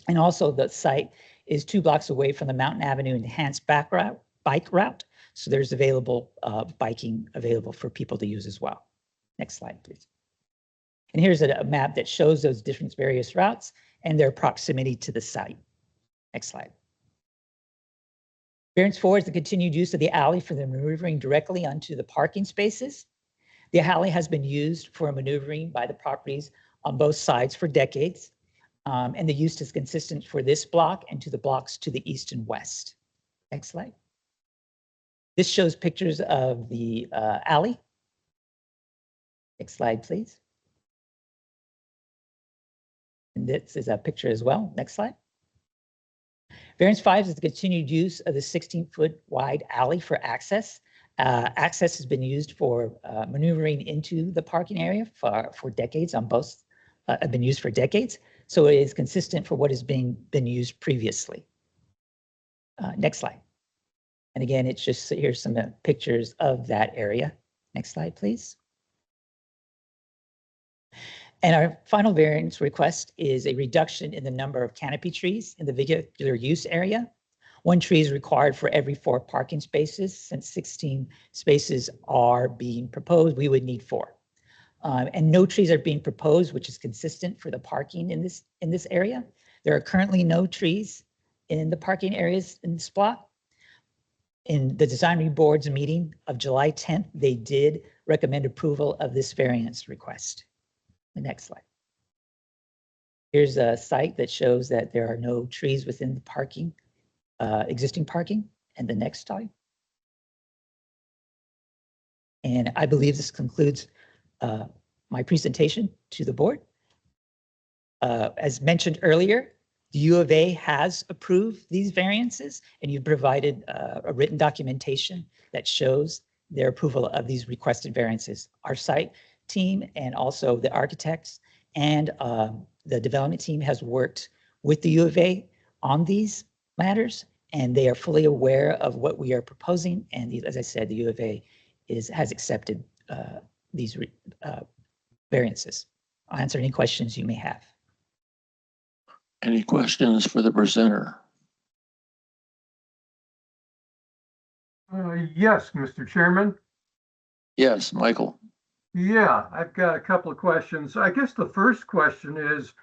And also the site is 2 blocks away from the Mountain Avenue enhanced bike route. So there's available biking available for people to use as well. Next slide, please. And here's a map that shows those different various routes and their proximity to the site. Next slide. Variance 4 is the continued use of the alley for the maneuvering directly onto the parking spaces. The alley has been used for maneuvering by the properties on both sides for decades, and the use is consistent for this block and to the blocks to the east and west. Next slide. This shows pictures of the alley. Next slide, please. And this is a picture as well. Next slide. Variance 5 is the continued use of the 16-foot wide alley for access. Access has been used for maneuvering into the parking area for decades on both, have been used for decades. So it is consistent for what has been used previously. Next slide. And again, it's just, here's some pictures of that area. Next slide, please. And our final variance request is a reduction in the number of canopy trees in the vehicular use area. 1 tree is required for every 4 parking spaces. Since 16 spaces are being proposed, we would need 4. And no trees are being proposed, which is consistent for the parking in this area. There are currently no trees in the parking areas in this block. In the design review board's meeting of July 10th, they did recommend approval of this variance request. The next slide. Here's a site that shows that there are no trees within the parking, existing parking, and the next slide. And I believe this concludes my presentation to the board. As mentioned earlier, the U of A has approved these variances, and you've provided a written documentation that shows their approval of these requested variances. Our site team and also the architects and the development team has worked with the U of A on these matters, and they are fully aware of what we are proposing. And as I said, the U of A has accepted these variances. I'll answer any questions you may have. Any questions for the presenter? Yes, Mr. Chairman. Yes, Michael. Yeah, I've got a couple of questions. I guess the first question is,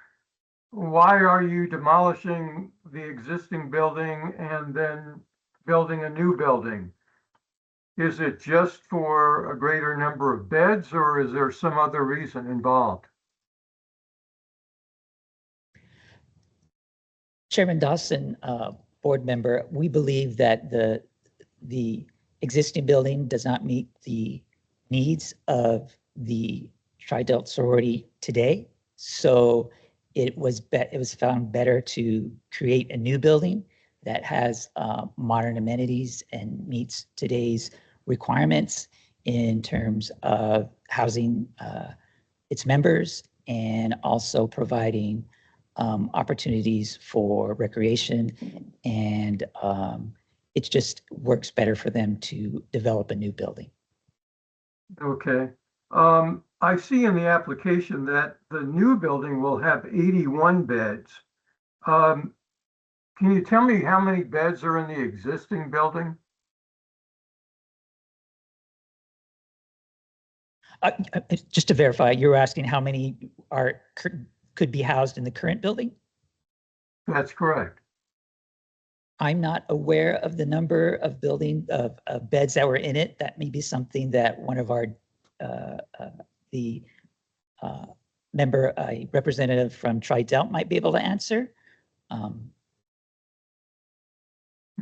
why are you demolishing the existing building and then building a new building? Is it just for a greater number of beds, or is there some other reason involved? Chairman Dawson, board member, we believe that the existing building does not meet the needs of the Tri-Delt sorority today. So it was found better to create a new building that has modern amenities and meets today's requirements in terms of housing its members and also providing opportunities for recreation, and it just works better for them to develop a new building. Okay. I see in the application that the new building will have 81 beds. Can you tell me how many beds are in the existing building? Just to verify, you're asking how many could be housed in the current building? That's correct. I'm not aware of the number of beds that were in it. That may be something that one of our member, a representative from Tri-Delt might be able to answer.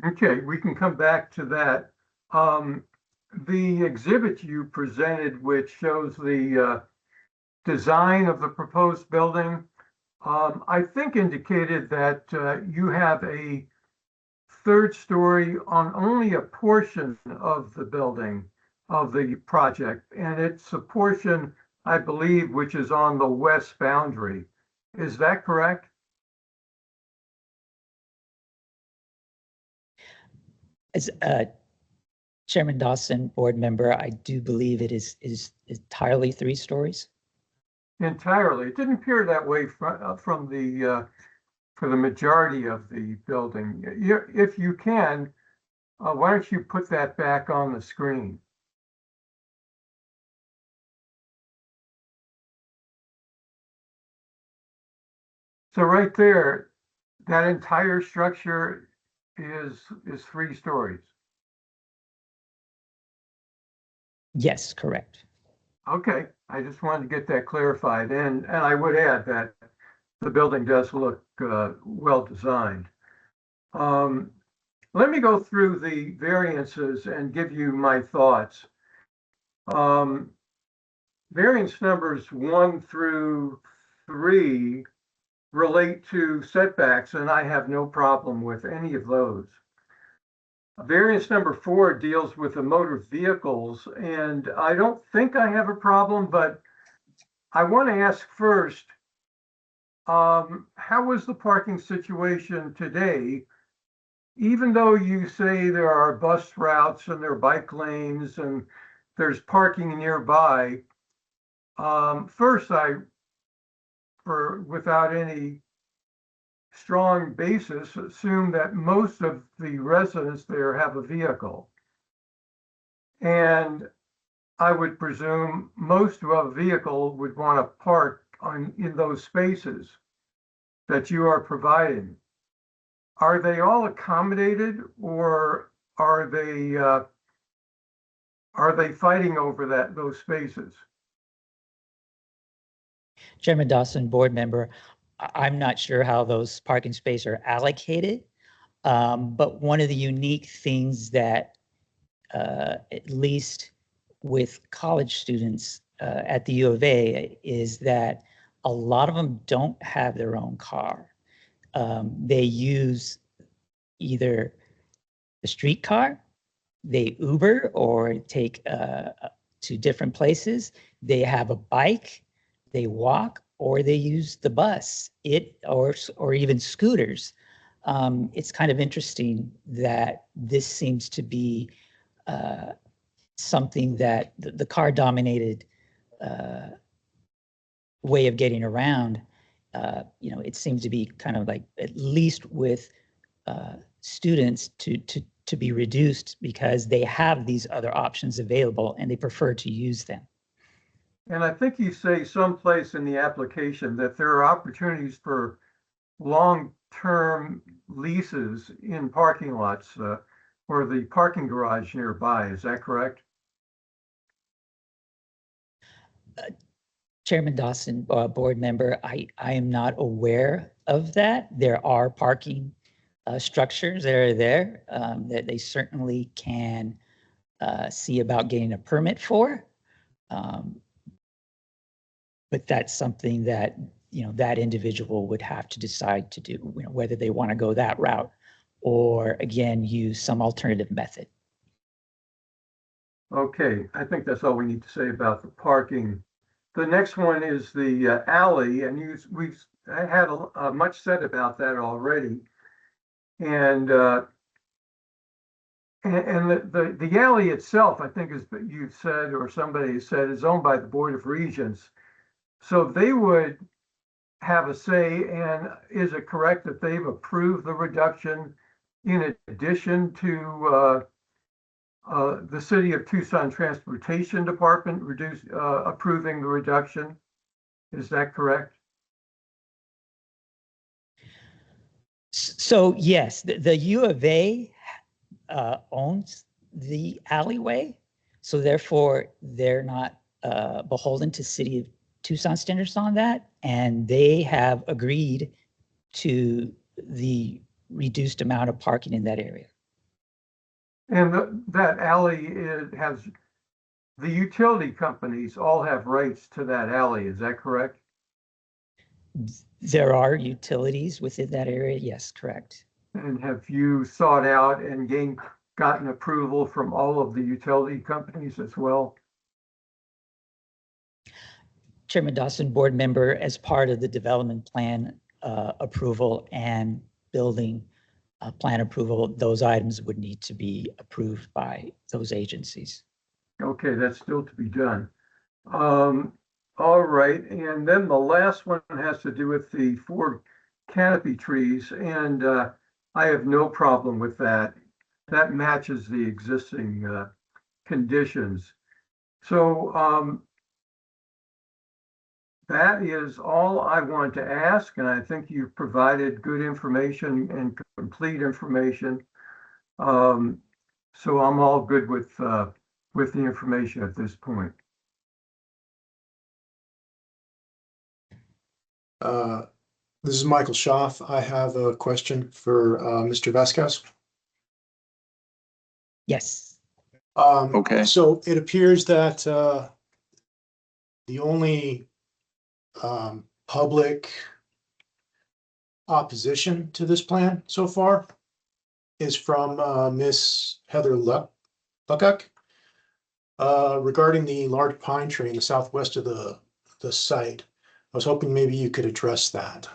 Okay, we can come back to that. The exhibit you presented, which shows the design of the proposed building, I think indicated that you have a 3rd story on only a portion of the building of the project, and it's a portion, I believe, which is on the west boundary. Is that correct? As Chairman Dawson, board member, I do believe it is entirely 3 stories. Entirely. It didn't appear that way from the for the majority of the building. If you can, why don't you put that back on the screen? So right there, that entire structure is 3 stories. Yes, correct. Okay, I just wanted to get that clarified. And I would add that the building does look well designed. Let me go through the variances and give you my thoughts. Variance numbers 1 through 3 relate to setbacks, and I have no problem with any of those. Variance number 4 deals with the motor vehicles, and I don't think I have a problem, but I want to ask first, how is the parking situation today? Even though you say there are bus routes and there are bike lanes and there's parking nearby, first, without any strong basis, assume that most of the residents there have a vehicle. And I would presume most of a vehicle would want to park in those spaces that you are providing. Are they all accommodated, or are they fighting over those spaces? Chairman Dawson, board member, I'm not sure how those parking spaces are allocated. But one of the unique things that, at least with college students at the U of A, is that a lot of them don't have their own car. They use either the streetcar, they Uber or take to different places. They have a bike, they walk, or they use the bus, or even scooters. It's kind of interesting that this seems to be something that the car-dominated way of getting around. It seems to be kind of like, at least with students, to be reduced because they have these other options available and they prefer to use them. And I think you say someplace in the application that there are opportunities for long-term leases in parking lots or the parking garage nearby. Is that correct? Chairman Dawson, board member, I am not aware of that. There are parking structures that are there that they certainly can see about getting a permit for. But that's something that, that individual would have to decide to do, whether they want to go that route or, again, use some alternative method. Okay, I think that's all we need to say about the parking. The next one is the alley, and we've had much said about that already. And the alley itself, I think, as you've said, or somebody said, is owned by the Board of Regents. So they would have a say, and is it correct that they've approved the reduction in addition to the City of Tucson Transportation Department approving the reduction? Is that correct? So yes, the U of A owns the alleyway, so therefore they're not beholden to City of Tucson standards on that, and they have agreed to the reduced amount of parking in that area. And that alley has, the utility companies all have rights to that alley, is that correct? There are utilities within that area, yes, correct. And have you sought out and gotten approval from all of the utility companies as well? Chairman Dawson, board member, as part of the development plan approval and building plan approval, those items would need to be approved by those agencies. Okay, that's still to be done. All right, and then the last one has to do with the 4 canopy trees, and I have no problem with that. That matches the existing conditions. So that is all I want to ask, and I think you've provided good information and complete information. So I'm all good with the information at this point. This is Michael Schaaf. I have a question for Mr. Vasquez. Yes. Okay. So it appears that the only public opposition to this plan so far is from Miss Heather Luckock regarding the large pine tree in the southwest of the site. I was hoping maybe you could address that.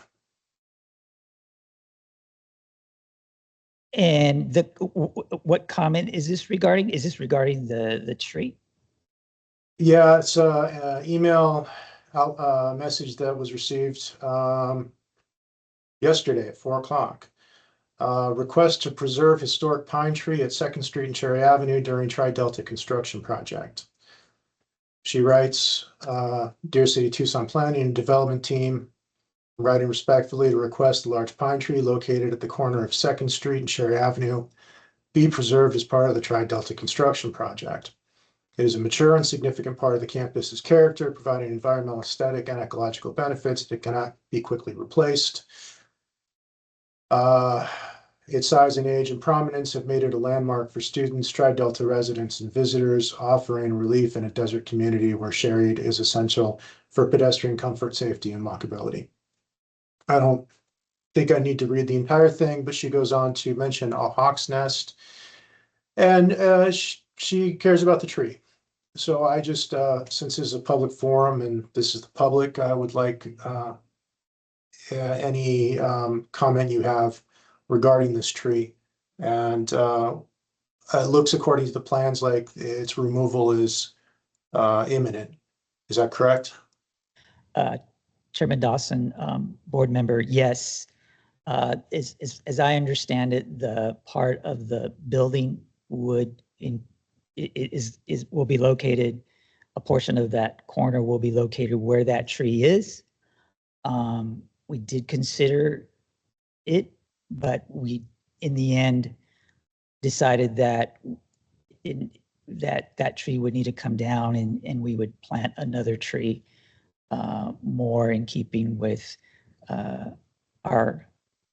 And what comment is this regarding? Is this regarding the tree? Yeah, it's a email message that was received yesterday at 4 o'clock. Request to preserve historic pine tree at 2nd Street and Cherry Avenue during Tri-Delta construction project. She writes, Dear City Tucson Planning and Development Team, writing respectfully to request the large pine tree located at the corner of 2nd Street and Cherry Avenue be preserved as part of the Tri-Delta construction project. It is a mature and significant part of the campus's character, providing environmental, aesthetic, and ecological benefits that cannot be quickly replaced. Its size and age and prominence have made it a landmark for students, Tri-Delta residents, and visitors, offering relief in a desert community where shade is essential for pedestrian comfort, safety, and walkability. I don't think I need to read the entire thing, but she goes on to mention a hawk's nest, and she cares about the tree. So I just, since this is a public forum and this is the public, I would like any comment you have regarding this tree. And it looks, according to the plans, like its removal is imminent. Is that correct? Chairman Dawson, board member, yes. As I understand it, the part of the building will be located, a portion of that corner will be located where that tree is. We did consider it, but we, in the end, decided that that tree would need to come down and we would plant another tree more in keeping with our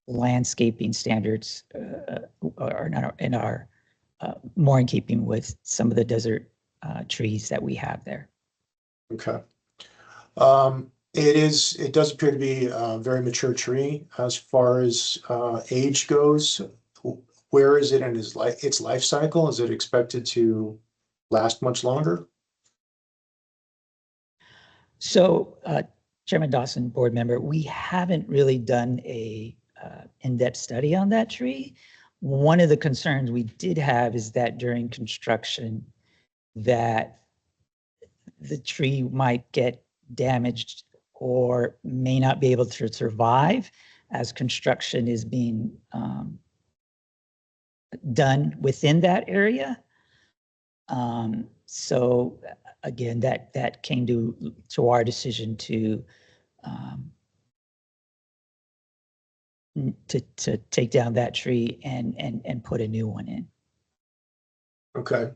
landscaping standards, or not in our more in keeping with some of the desert trees that we have there. Okay. It does appear to be a very mature tree as far as age goes. Where is it in its life cycle? Is it expected to last much longer? So, Chairman Dawson, board member, we haven't really done a in-depth study on that tree. One of the concerns we did have is that during construction, that the tree might get damaged or may not be able to survive as construction is being done within that area. So again, that came to our decision to take down that tree and put a new one in. Okay.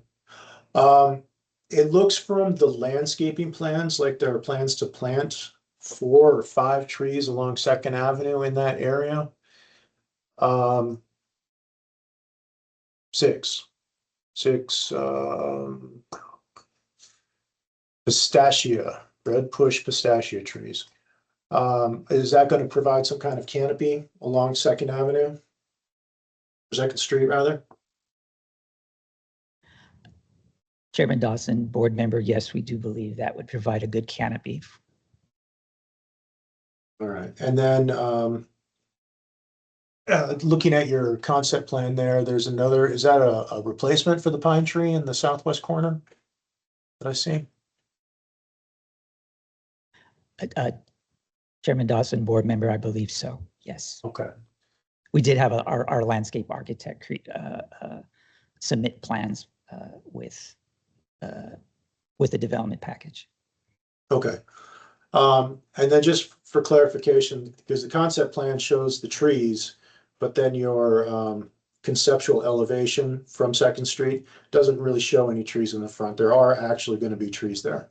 It looks from the landscaping plans like there are plans to plant 4 or 5 trees along 2nd Avenue in that area. 6 red push pistachia trees. Is that going to provide some kind of canopy along 2nd Avenue? 2nd Street, rather? Chairman Dawson, board member, yes, we do believe that would provide a good canopy. All right. And then looking at your concept plan there, there's another, is that a replacement for the pine tree in the southwest corner that I see? Chairman Dawson, board member, I believe so, yes. Okay. We did have our landscape architect submit plans with the development package. Okay. And then just for clarification, because the concept plan shows the trees, but then your conceptual elevation from 2nd Street doesn't really show any trees in the front. There are actually going to be trees there.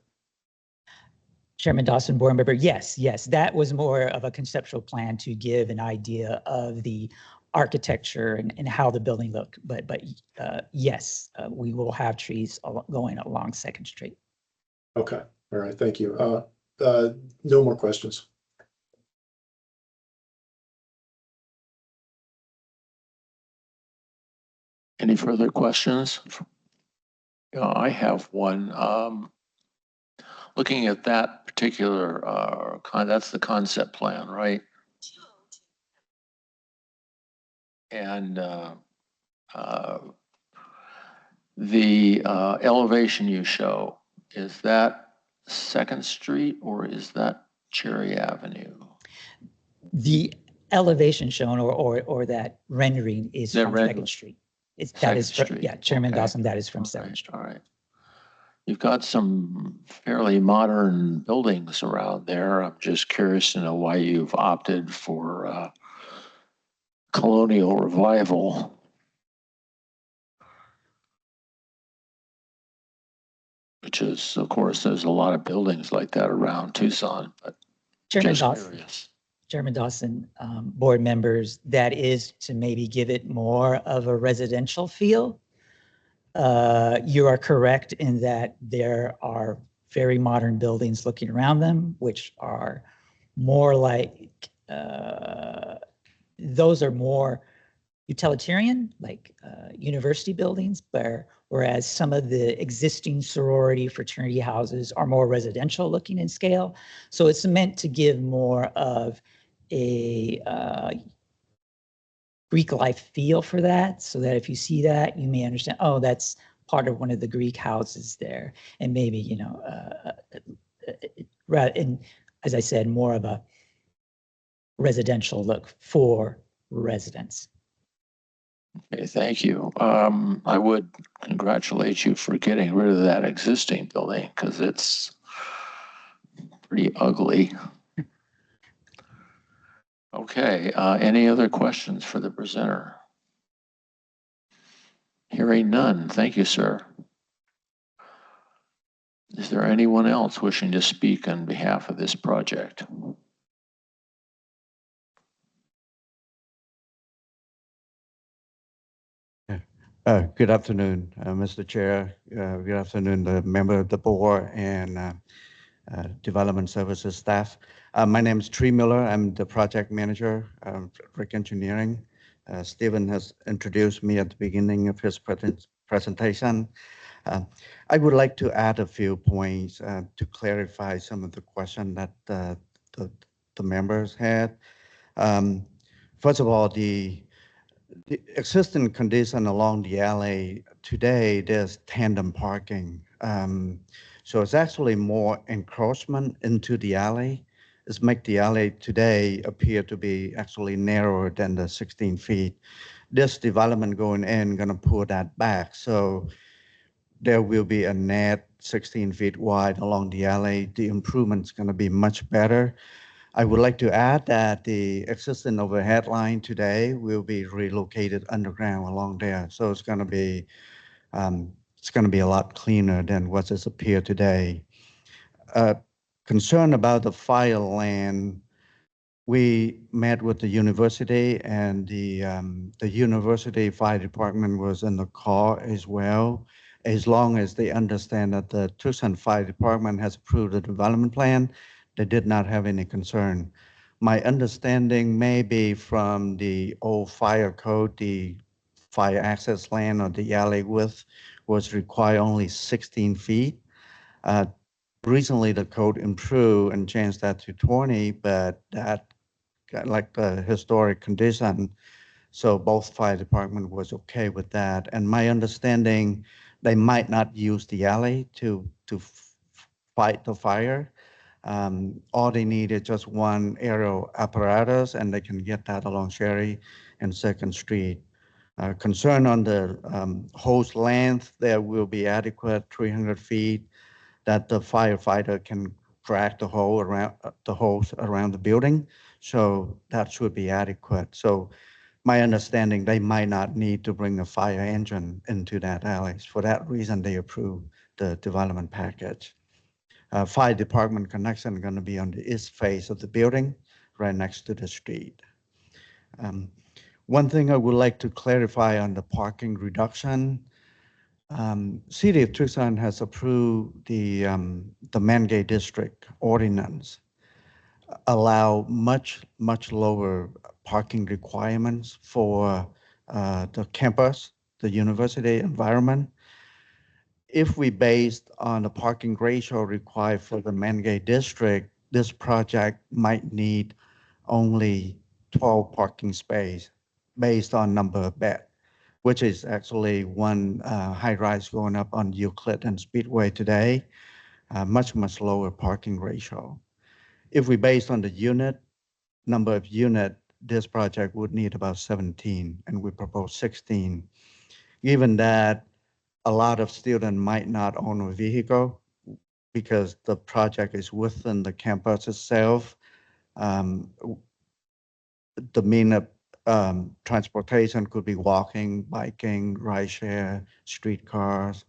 Chairman Dawson, board member, yes, that was more of a conceptual plan to give an idea of the architecture and how the building looked. But yes, we will have trees going along 2nd Street. Okay, all right, thank you. No more questions. Any further questions? Yeah, I have one. Looking at that particular, that's the concept plan, right? And the elevation you show, is that Second Street or is that Cherry Avenue? The elevation shown or that rendering is That from red- Second Street. It's, that Second is, from- Street, yeah, Chairman okay. Dawson, that is from Okay, Second Street. all right. You've got some fairly modern buildings around there. I'm just curious to know why you've opted for colonial revival. Which is, of course, there's a lot of buildings like that around Tucson, but Chairman just Dawson. curious. Chairman Dawson, board members, that is to maybe give it more of a residential feel. You are correct in that there are very modern buildings looking around them, which are more like, those are more utilitarian, like university buildings, whereas some of the existing sorority fraternity houses are more residential looking in scale. So it's meant to give more of a Greek life feel for that, so that if you see that, you may understand, oh, that's part of one of the Greek houses there. And maybe, you know, and as I said, more of a residential look for residents. Okay, thank you. I would congratulate you for getting rid of that existing building because it's pretty ugly. Okay, any other questions for the presenter? Hearing none, thank you, sir. Is there anyone else wishing to speak on behalf of this project? Good afternoon, Mr. Chair. Good afternoon, the member of the board and development services staff. My name is Tree Miller. I'm the project manager of Rick Engineering. Stephen has introduced me at the beginning of his presentation. I would like to add a few points to clarify some of the questions that the members had. First of all, the existing condition along the alley today, there's tandem parking. So it's actually more encroachment into the alley. It's make the alley today appear to be actually narrower than the 16 feet. This development going in gonna pull that back. So there will be a net 16 feet wide along the alley. The improvement's gonna be much better. I would like to add that the existing overhead line today will be relocated underground along there. So it's going to be a lot cleaner than what is appear today. Concern about the fire land, we met with the university and the university fire department was in the call as well. As long as they understand that the Tucson Fire Department has approved the development plan, they did not have any concern. My understanding may be from the old fire code, the fire access land or the alley width was required only 16 feet. Recently, the code improved and changed that to 20, but that got like the historic condition. So both fire department was okay with that. And my understanding, they might not use the alley to fight the fire. All they need is just one aerial apparatus and they can get that along Cherry and Second Street. Concern on the hose length, there will be adequate 300 feet that the firefighter can drag the hose around the building. So that should be adequate. So my understanding, they might not need to bring a fire engine into that alley. For that reason, they approved the development package. Fire department connection going to be on the east face of the building, right next to the street. One thing I would like to clarify on the parking reduction. City of Tucson has approved the Man Gay District ordinance, allow much lower parking requirements for the campus, the university environment. If we based on the parking ratio required for the main gate district, this project might need only 12 parking space based on number of bed, which is actually one high rise going up on Euclid and Speedway today, much lower parking ratio. If we based on the number of unit, this project would need about 17, and we propose 16. Given that a lot of students might not own a vehicle because the project is within the campus itself, the mean of transportation could be walking, biking, rideshare, streetcars.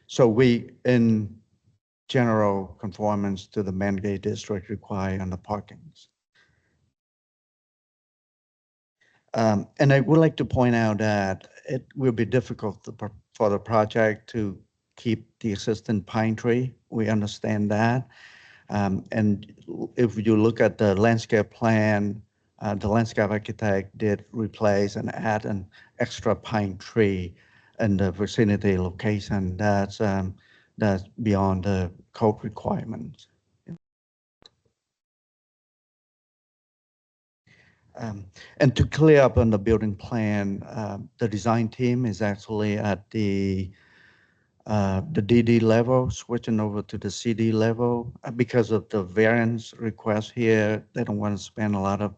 So we, in general conformance to the main gate district require on the parkings. And I would like to point out that it will be difficult for the project to keep the existing pine tree. We understand that. And if you look at the landscape plan, the landscape architect did replace and add an extra pine tree in the vicinity location that's beyond the code requirements. And to clear up on the building plan, the design team is actually at the DD level, switching over to the CD level. Because of the variance request here, they don't want to spend a lot of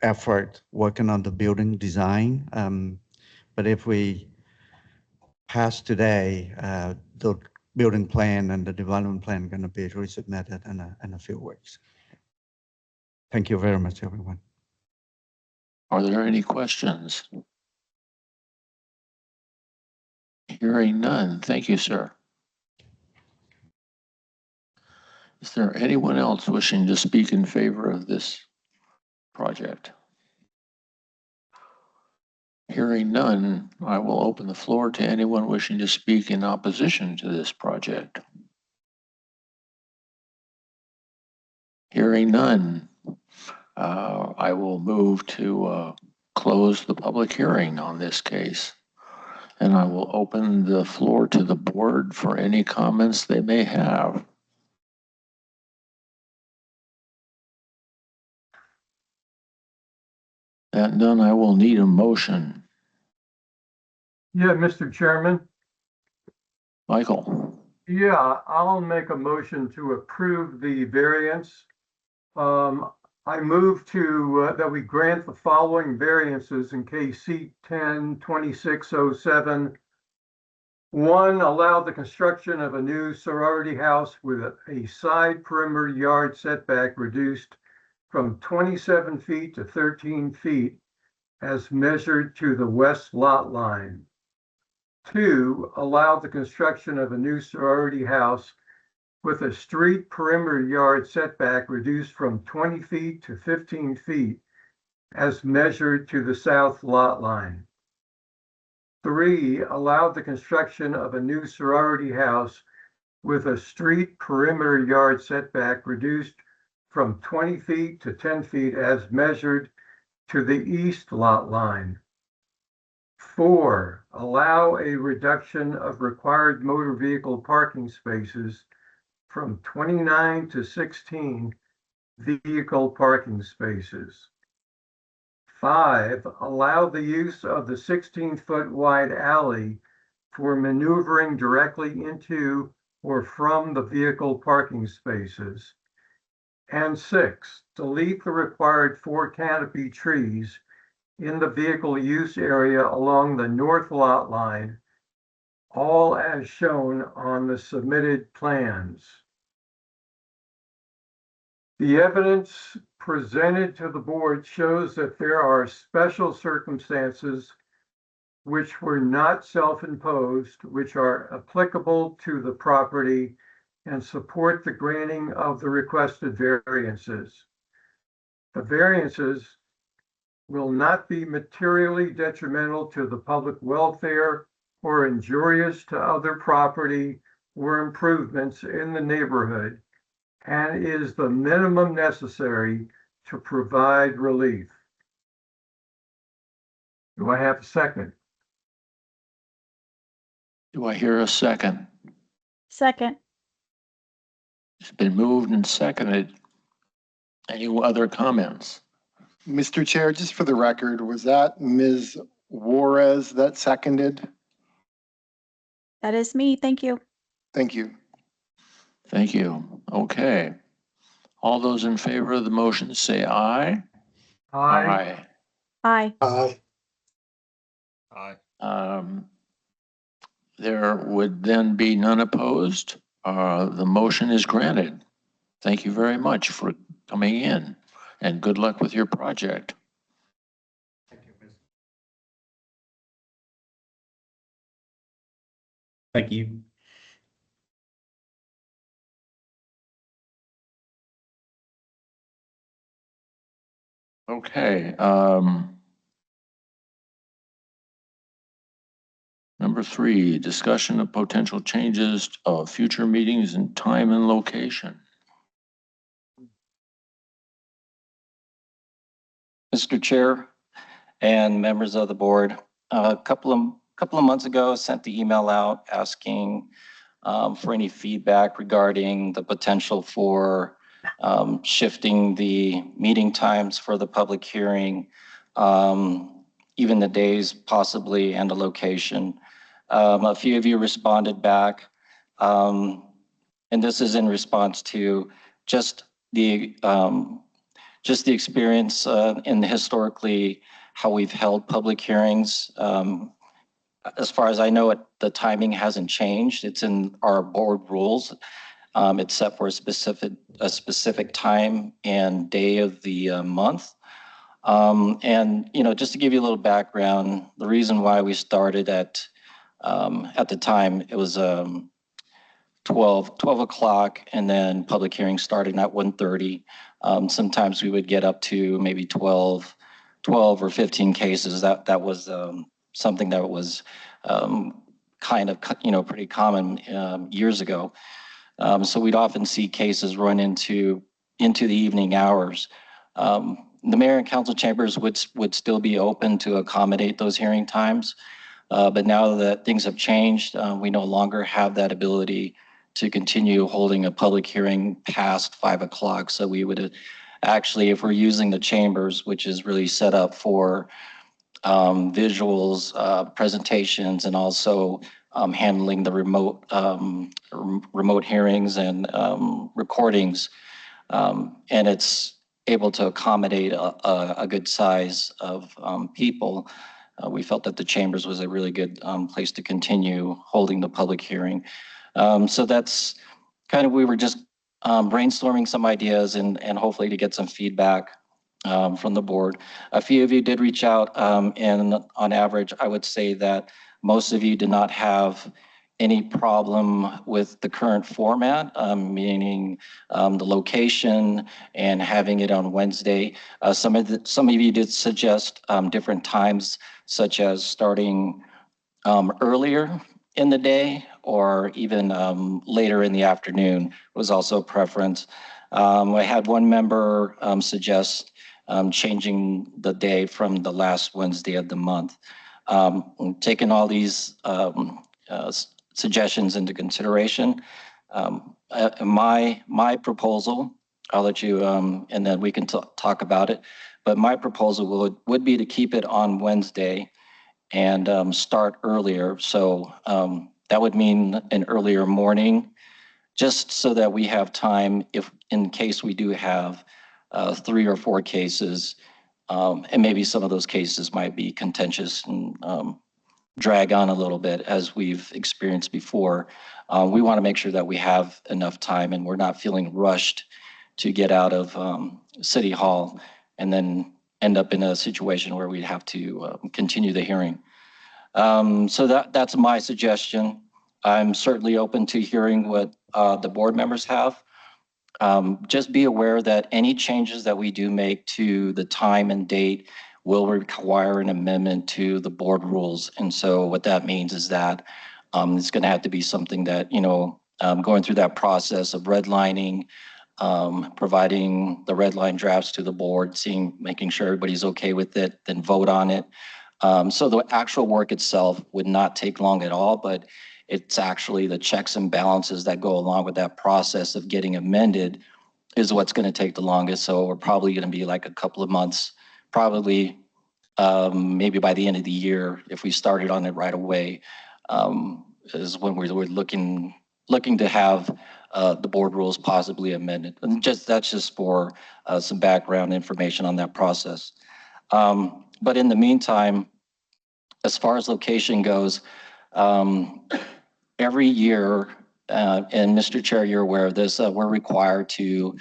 effort working on the building design. But if we pass today, the building plan and the development plan are going to be resubmitted in a few weeks. Thank you very much, everyone. Are there any questions? Hearing none. Thank you, sir. Is there anyone else wishing to speak in favor of this project? Hearing none, I will open the floor to anyone wishing to speak in opposition to this project. Hearing none, I will move to close the public hearing on this case. And I will open the floor to the board for any comments they may have. That done, I will need a motion. Yeah, Mr. Chairman. Michael. Yeah, I'll make a motion to approve the variance. I move to that we grant the following variances in case C-10-2607. 1, allow the construction of a new sorority house with a side perimeter yard setback reduced from 27 feet to 13 feet as measured to the west lot line. 2, allow the construction of a new sorority house with a street perimeter yard setback reduced from 20 feet to 15 feet as measured to the south lot line. 3, allow the construction of a new sorority house with a street perimeter yard setback reduced from 20 feet to 10 feet as measured to the east lot line. 4, allow a reduction of required motor vehicle parking spaces from 29 to 16 vehicle parking spaces. 5, allow the use of the 16-foot wide alley for maneuvering directly into or from the vehicle parking spaces. And 6, delete the required 4 canopy trees in the vehicle use area along the north lot line, all as shown on the submitted plans. The evidence presented to the board shows that there are special circumstances which were not self-imposed, which are applicable to the property and support the granting of the requested variances. The variances will not be materially detrimental to the public welfare or injurious to other property or improvements in the neighborhood, and is the minimum necessary to provide relief. Do I have a second? Do I hear a second? Second. It's been moved and seconded. Any other comments? Mr. Chair, just for the record, was that Ms. Juarez that seconded? That is me. Thank you. Thank you. Thank you. Okay. All those in favor of the motion say aye. Aye. Aye. Aye. Aye. There would then be none opposed. The motion is granted. Thank you very much for coming in and good luck with your project. Thank you. Okay, number 3, discussion of potential changes of future meetings and time and location. Mr. Chair and members of the board, a couple of months ago, sent the email out asking for any feedback regarding the potential for shifting the meeting times for the public hearing, even the days possibly, and the location. A few of you responded back, and this is in response to just the experience in historically how we've held public hearings. As far as I know, the timing hasn't changed. It's in our board rules. It's set for a specific time and day of the month. And just to give you a little background, the reason why we started at the time, it was 12 o'clock, and then public hearing starting at 1:30. Sometimes we would get up to maybe 12 or 15 cases. That was something that was kind of, pretty common years ago. So we'd often see cases run into the evening hours. The mayor and council chambers would still be open to accommodate those hearing times. But now that things have changed, we no longer have that ability to continue holding a public hearing past 5 o'clock. So we would actually, if we're using the chambers, which is really set up for visuals, presentations, and also handling the remote hearings and recordings, and it's able to accommodate a good size of people. We felt that the chambers was a really good place to continue holding the public hearing. So that's kind of, we were just brainstorming some ideas and hopefully to get some feedback from the board. A few of you did reach out, and on average, I would say that most of you did not have any problem with the current format, meaning the location and having it on Wednesday. Some of you did suggest different times, such as starting earlier in the day or even later in the afternoon was also a preference. I had one member suggest changing the day from the last Wednesday of the month. Taking all these suggestions into consideration, my proposal, I'll let you, and then we can talk about it, but my proposal would be to keep it on Wednesday and start earlier. So that would mean an earlier morning, just so that we have time if in case we do have 3 or 4 cases, and maybe some of those cases might be contentious and drag on a little bit as we've experienced before. We want to make sure that we have enough time and we're not feeling rushed to get out of City Hall and then end up in a situation where we'd have to continue the hearing. So that's my suggestion. I'm certainly open to hearing what the board members have. Just be aware that any changes that we do make to the time and date will require an amendment to the board rules. And so what that means is that it's going to have to be something that, going through that process of redlining, providing the red line drafts to the board, making sure everybody's okay with it, then vote on it. So the actual work itself would not take long at all, but It's actually the checks and balances that go along with that process of getting amended is what's going to take the longest. So we're probably going to be like a couple of months, probably maybe by the end of the year, if we started on it right away, is when we're looking to have the board rules possibly amended. And that's just for some background information on that process. But in the meantime, as far as location goes, every year, and Mr. Chair, you're aware of this, we're required to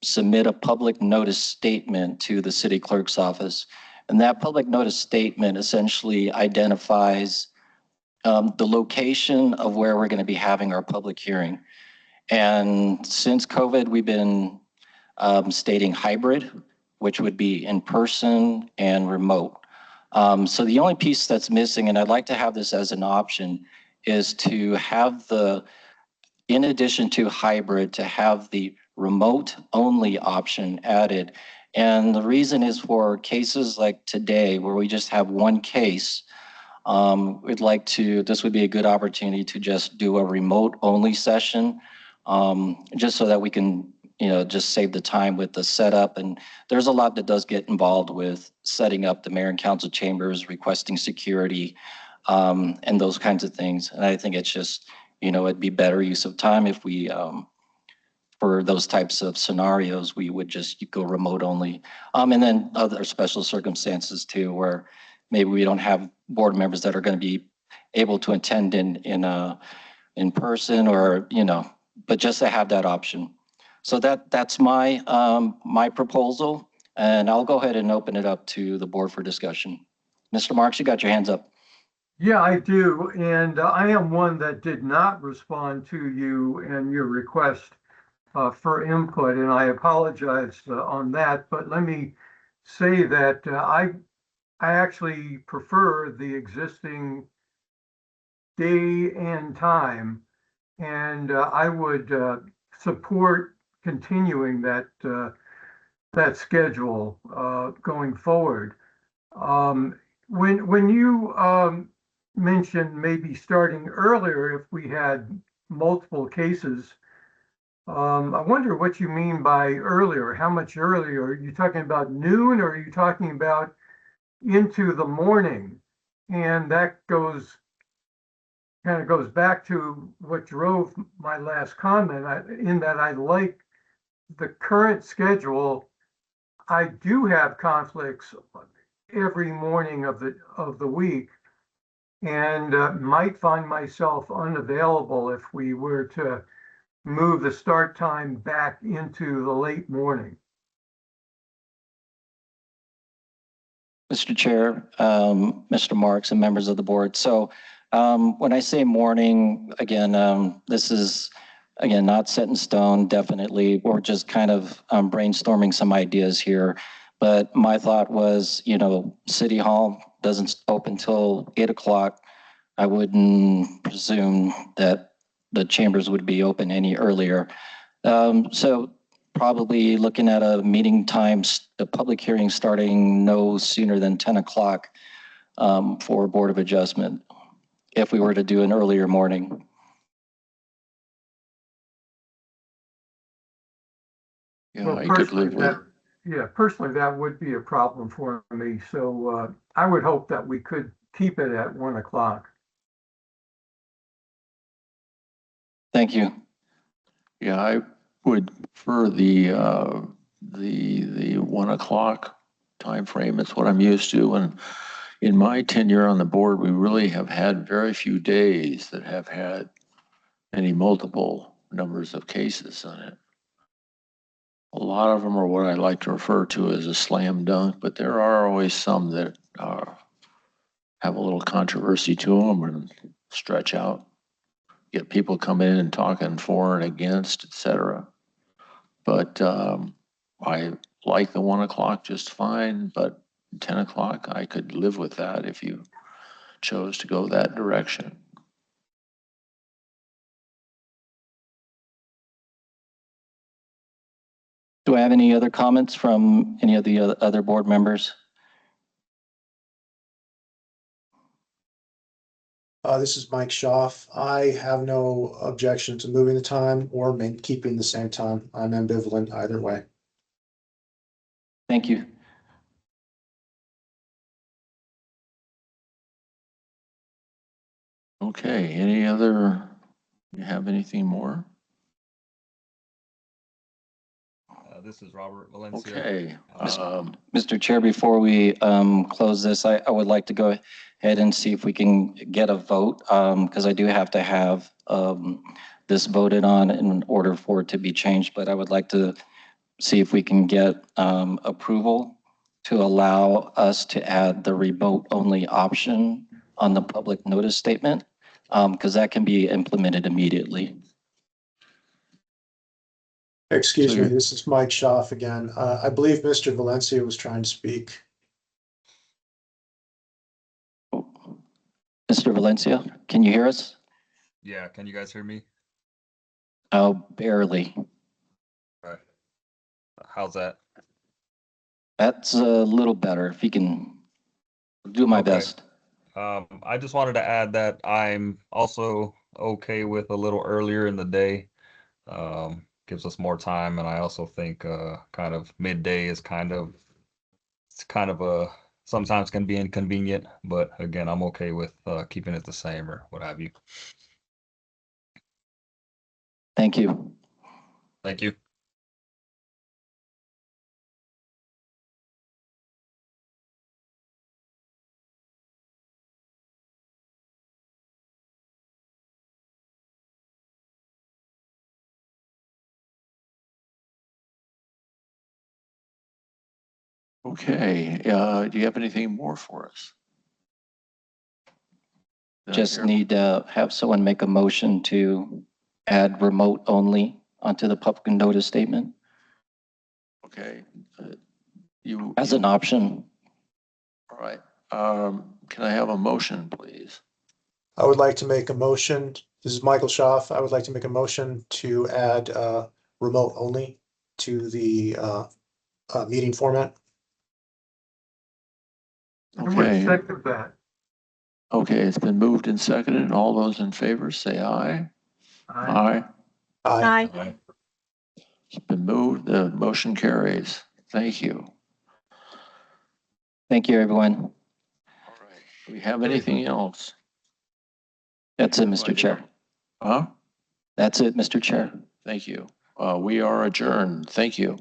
submit a public notice statement to the city clerk's office. And that public notice statement essentially identifies the location of where we're going to be having our public hearing. And since COVID, we've been stating hybrid, which would be in person and remote. So the only piece that's missing, and I'd like to have this as an option, is to have in addition to hybrid, to have the remote only option added. And the reason is for cases like today, where we just have one case, this would be a good opportunity to just do a remote only session, just so that we can, just save the time with the setup. And there's a lot that does get involved with setting up the mayor and council chambers, requesting security, and those kinds of things. And I think it's just, it'd be better use of time if we, for those types of scenarios, we would just go remote only. And then other special circumstances too, where maybe we don't have board members that are going to be able to attend in person, or, but just to have that option. So that's my my proposal, and I'll go ahead and open it up to the board for discussion. Mr. Marks, you got your hands up. Yeah, I do. And I am one that did not respond to you and your request for input, and I apologize on that. But let me say that I actually prefer the existing day and time, and I would support continuing that schedule going forward. When you mentioned maybe starting earlier if we had multiple cases, I wonder what you mean by earlier. How much earlier? Are you talking about noon, or are you talking about into the morning? And that kind of goes back to what drove my last comment, in that I like the current schedule. I do have conflicts every morning of the week, and might find myself unavailable if we were to move the start time back into the late morning. Mr. Chair, Mr. Marks, and members of the board. So when I say morning, again, this is, again, not set in stone, definitely. We're just kind of brainstorming some ideas here. But my thought was, City Hall doesn't open till 8 o'clock. I wouldn't presume that the chambers would be open any earlier. So probably looking at a meeting times, the public hearing starting no sooner than 10 o'clock for Board of Adjustment, if we were to do an earlier morning. Yeah, Well, I could live with it. Yeah, personally, that would be a problem for me. So I would hope that we could keep it at 1 o'clock. Thank you. Yeah, I would prefer the 1 o'clock timeframe. It's what I'm used to. And in my tenure on the board, we really have had very few days that have had any multiple numbers of cases on it. A lot of them are what I like to refer to as a slam dunk, but there are always some that have a little controversy to them and stretch out, get people come in and talking for and against, etc. But I like the 1 o'clock just fine, but 10 o'clock, I could live with that if you chose to go that direction. Do I have any other comments from any of the other board members? This is Mike Schaaf. I have no objection to moving the time or keeping the same time. I'm ambivalent either way. Thank you. Okay, any other, you have anything more? This is Robert Valencia. Okay. Mr. Chair, before we close this, I would like to go ahead and see if we can get a vote, because I do have to have this voted on in order for it to be changed, but I would like to see if we can get approval to allow us to add the remote only option on the public notice statement, because that can be implemented immediately. Excuse me, this is Mike Schaaf again. I believe Mr. Valencia was trying to speak. Mr. Valencia, can you hear us? Yeah, can you guys hear me? Oh, barely. Right. How's that? That's a little better. If you can do my Okay. best. I just wanted to add that I'm also okay with a little earlier in the day. Gives us more time, and I also think kind of midday is kind of a sometimes can be inconvenient, but again, I'm okay with keeping it the same or what have you. Thank you. Thank you. Okay, do you have anything more for us? Just need to have someone make a motion to add remote only onto the public notice statement Okay. as an option. All right. Can I have a motion, please? I would like to make a motion. This is Michael Schaaf. I would like to make a motion to add remote only to the meeting format. I would Okay. second that. Okay, it's been moved and seconded, and all those in favor say aye. Aye. Aye. Aye. It's been moved, the motion carries. Thank you. Thank you, everyone. All right. Do we have anything else? That's it, Mr. Chair. Huh? That's it, Mr. Chair. Thank you. We are adjourned. Thank you.